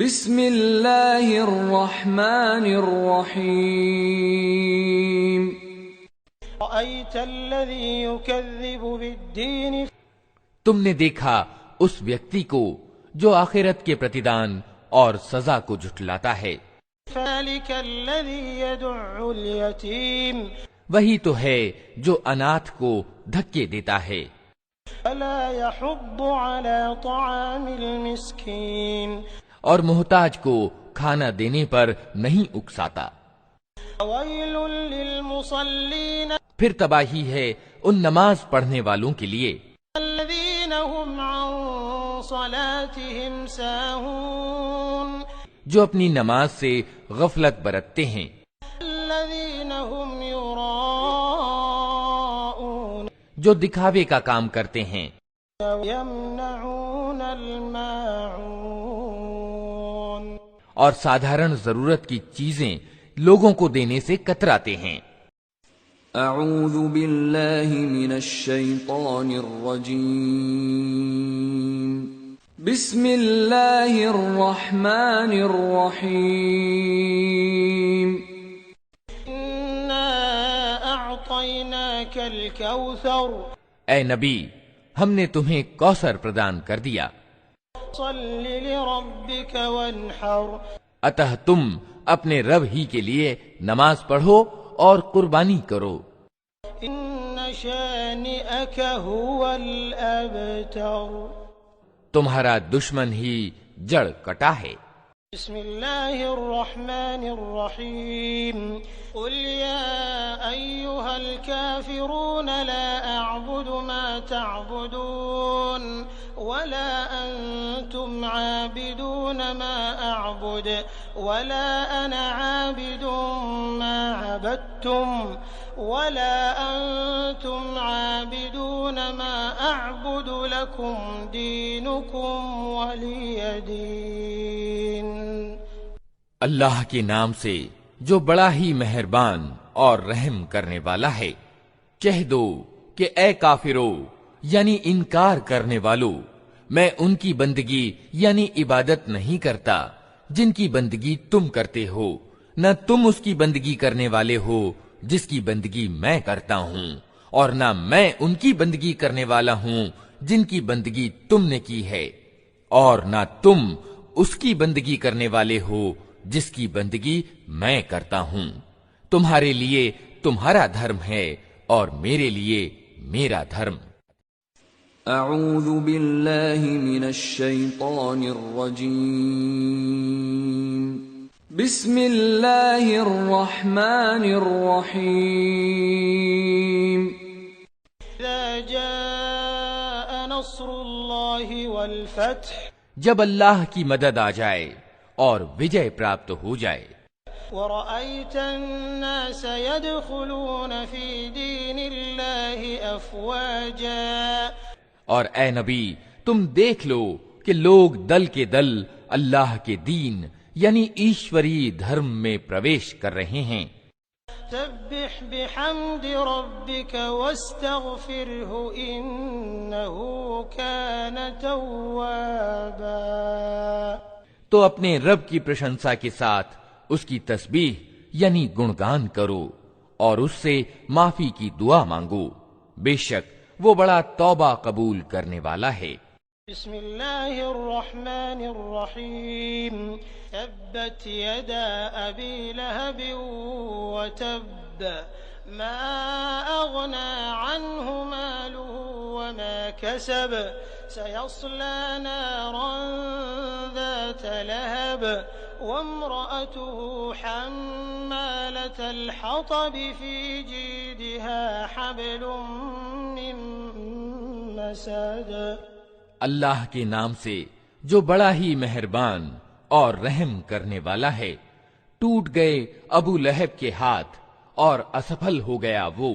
بسم اللہ الرحمن الرحیم رأيت الذي يكذب بالدين تم نے دیکھا اس ویکتی کو جو آخرت کے پرتیدان اور سزا کو جھٹلاتا ہے. فذلك الذي يدع اليتيم وہی تو ہے جو اناتھ کو دھکے دیتا ہے. ولا يحض على طعام المسكين اور محتاج کو کھانا دینے پر نہیں اکساتا. ويل للمصلين پھر تباہی ہے ان نماز پڑھنے والوں کے لیے الذين هم عن صلاتهم ساهون جو اپنی نماز سے غفلت برتتے ہیں. الذين هم يراءون جو دکھاوے کا کام کرتے ہیں. يمنعون الماعون اور سادھارن ضرورت کی چیزیں لوگوں کو دینے سے کتراتے ہیں. اعوذ باللہ من الشیطان الرجیم بسم اللہ الرحمن الرحیم إنا أعطيناك الكوثر اے نبی ہم نے تمہیں کوثر پردان کر دیا. صل لربك وانحر اتہ تم اپنے رب ہی کے لیے نماز پڑھو اور قربانی کرو. إن شانئك هو الأبتر تمہارا دشمن ہی جڑ کٹا ہے. بسم الله الرحمن الرحيم قل يا أيها الكافرون لا أعبد ما تعبدون ولا أنتم عابدون ما أعبد ولا أنا عابد ما عبدتم ولا أنتم عابدون ما أعبد لكم دينكم ولي دين. اللہ کے نام سے جو بڑا ہی مہربان اور رحم کرنے والا ہے. کہہ دو کہ اے کافرو یعنی انکار کرنے والو میں ان کی بندگی یعنی عبادت نہیں کرتا جن کی بندگی تم کرتے ہو، نہ تم اس کی بندگی کرنے والے ہو جس کی بندگی میں کرتا ہوں، اور نہ میں ان کی بندگی کرنے والا ہوں جن کی بندگی تم نے کی ہے، اور نہ تم اس کی بندگی کرنے والے ہو جس کی بندگی میں کرتا ہوں. تمہارے لیے تمہارا دھرم ہے اور میرے لیے میرا دھرم. اعوذ باللہ من الشیطان الرجیم بسم اللہ الرحمن الرحیم إذا جاء نصر الله والفتح جب اللہ کی مدد آ جائے اور وجے پراپت ہو جائے ورأيت الناس يدخلون في دين الله أفواجا اور اے نبی تم دیکھ لو کہ لوگ دل کے دل اللہ کے دین یعنی ایشوری دھرم میں پرویش کر رہے ہیں. سبح بحمد ربك واستغفره إنه كان توابا. تو اپنے رب کی پرشنسا کے ساتھ اس کی تسبیح یعنی گنگان کرو اور اس سے معافی کی دعا مانگو، بے شک وہ بڑا توبہ قبول کرنے والا ہے. بسم الله الرحمن الرحيم تبت يدا أبي لهب وتب ما أغنى عنه ماله وما كسب سيصلى نارا ذات لهب وامرأته حمالة الحطب في جيدها حبل من مسد. اللہ کے نام سے جو بڑا ہی مہربان اور رحم کرنے والا ہے. ٹوٹ گئے ابو لہب کے ہاتھ اور اسفل ہو گیا وہ،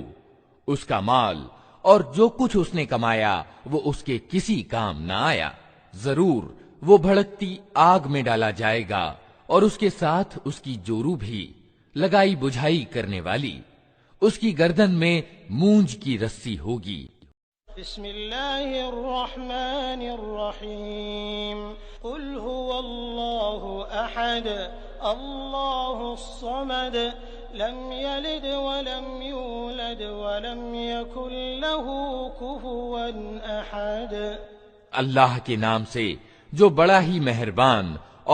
اس کا مال اور جو کچھ اس نے کمایا وہ اس کے کسی کام نہ آیا. ضرور وہ بھڑکتی آگ میں ڈالا جائے گا اور اس کے ساتھ اس کی جورو بھی لگائی بجھائی کرنے والی، اس کی گردن میں مونج کی رسی ہوگی. بسم الله الرحمن الرحيم قل هو الله أحد الله الصمد لم يلد ولم يولد ولم يكن له كفوا أحد اللہ کے نام سے جو بڑا ہی مہربان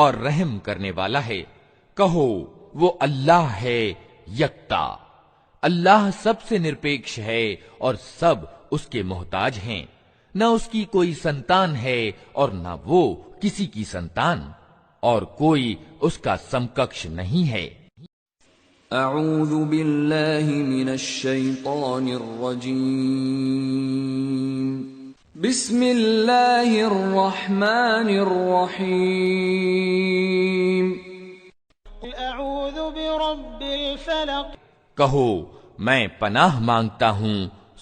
اور رحم کرنے والا ہے، کہو وہ اللہ ہے یکتا، اللہ سب سے نرپیکش ہے اور سب اس کے محتاج ہیں، نہ اس کی کوئی سنتان ہے اور نہ وہ کسی کی سنتان، اور کوئی اس کا سمککش نہیں ہے۔ اعوذ باللہ من الشیطان الرجیم بسم اللہ الرحمن الرحیم قل أعوذ برب الفلق کہو میں پناہ مانگتا ہوں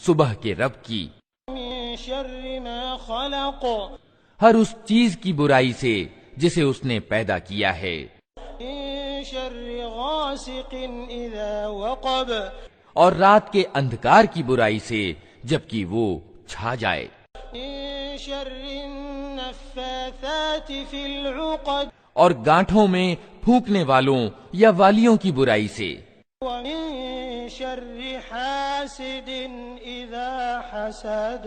صبح کے رب کی، من شر ما خلق ہر اس چیز کی برائی سے جسے اس نے پیدا کیا ہے، من شر غاسق إذا وقب اور رات کے اندھکار کی برائی سے جبکہ وہ چھا جائے، من شر النفاثات في العقد اور گانٹھوں میں پھونکنے والوں یا والیوں کی برائی سے، ومن شر حاسد إذا حسد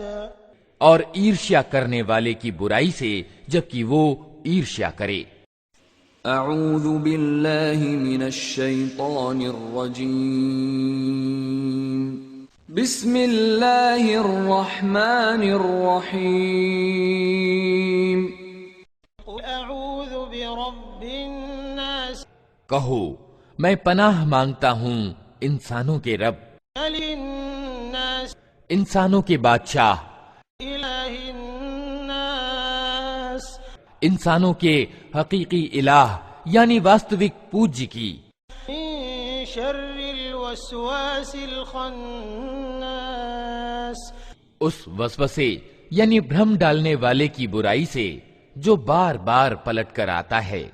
اور عیرشیا کرنے والے کی برائی سے جبکہ وہ عیرشیا کرے۔ اعوذ باللہ من الشیطان الرجیم بسم اللہ الرحمن الرحیم قل أعوذ برب الناس کہو میں پناہ مانگتا ہوں انسانوں کے رب، ملك الناس انسانوں کے بادشاہ، إله الناس انسانوں کے حقیقی الہ یعنی واستوک پوجی کی، من شر الوسواس الخناس اس وسوسے یعنی بھرم ڈالنے والے کی برائی سے جو بار بار پلٹ کر آتا ہے،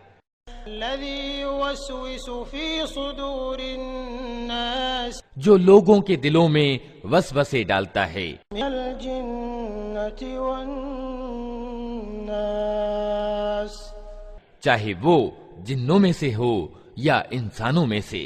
الذي يوسوس في صدور الناس جو لوگوں کے دلوں میں وسوسے ڈالتا ہے، من الجنة والناس چاہے وہ جنوں میں سے ہو یا انسانوں میں سے۔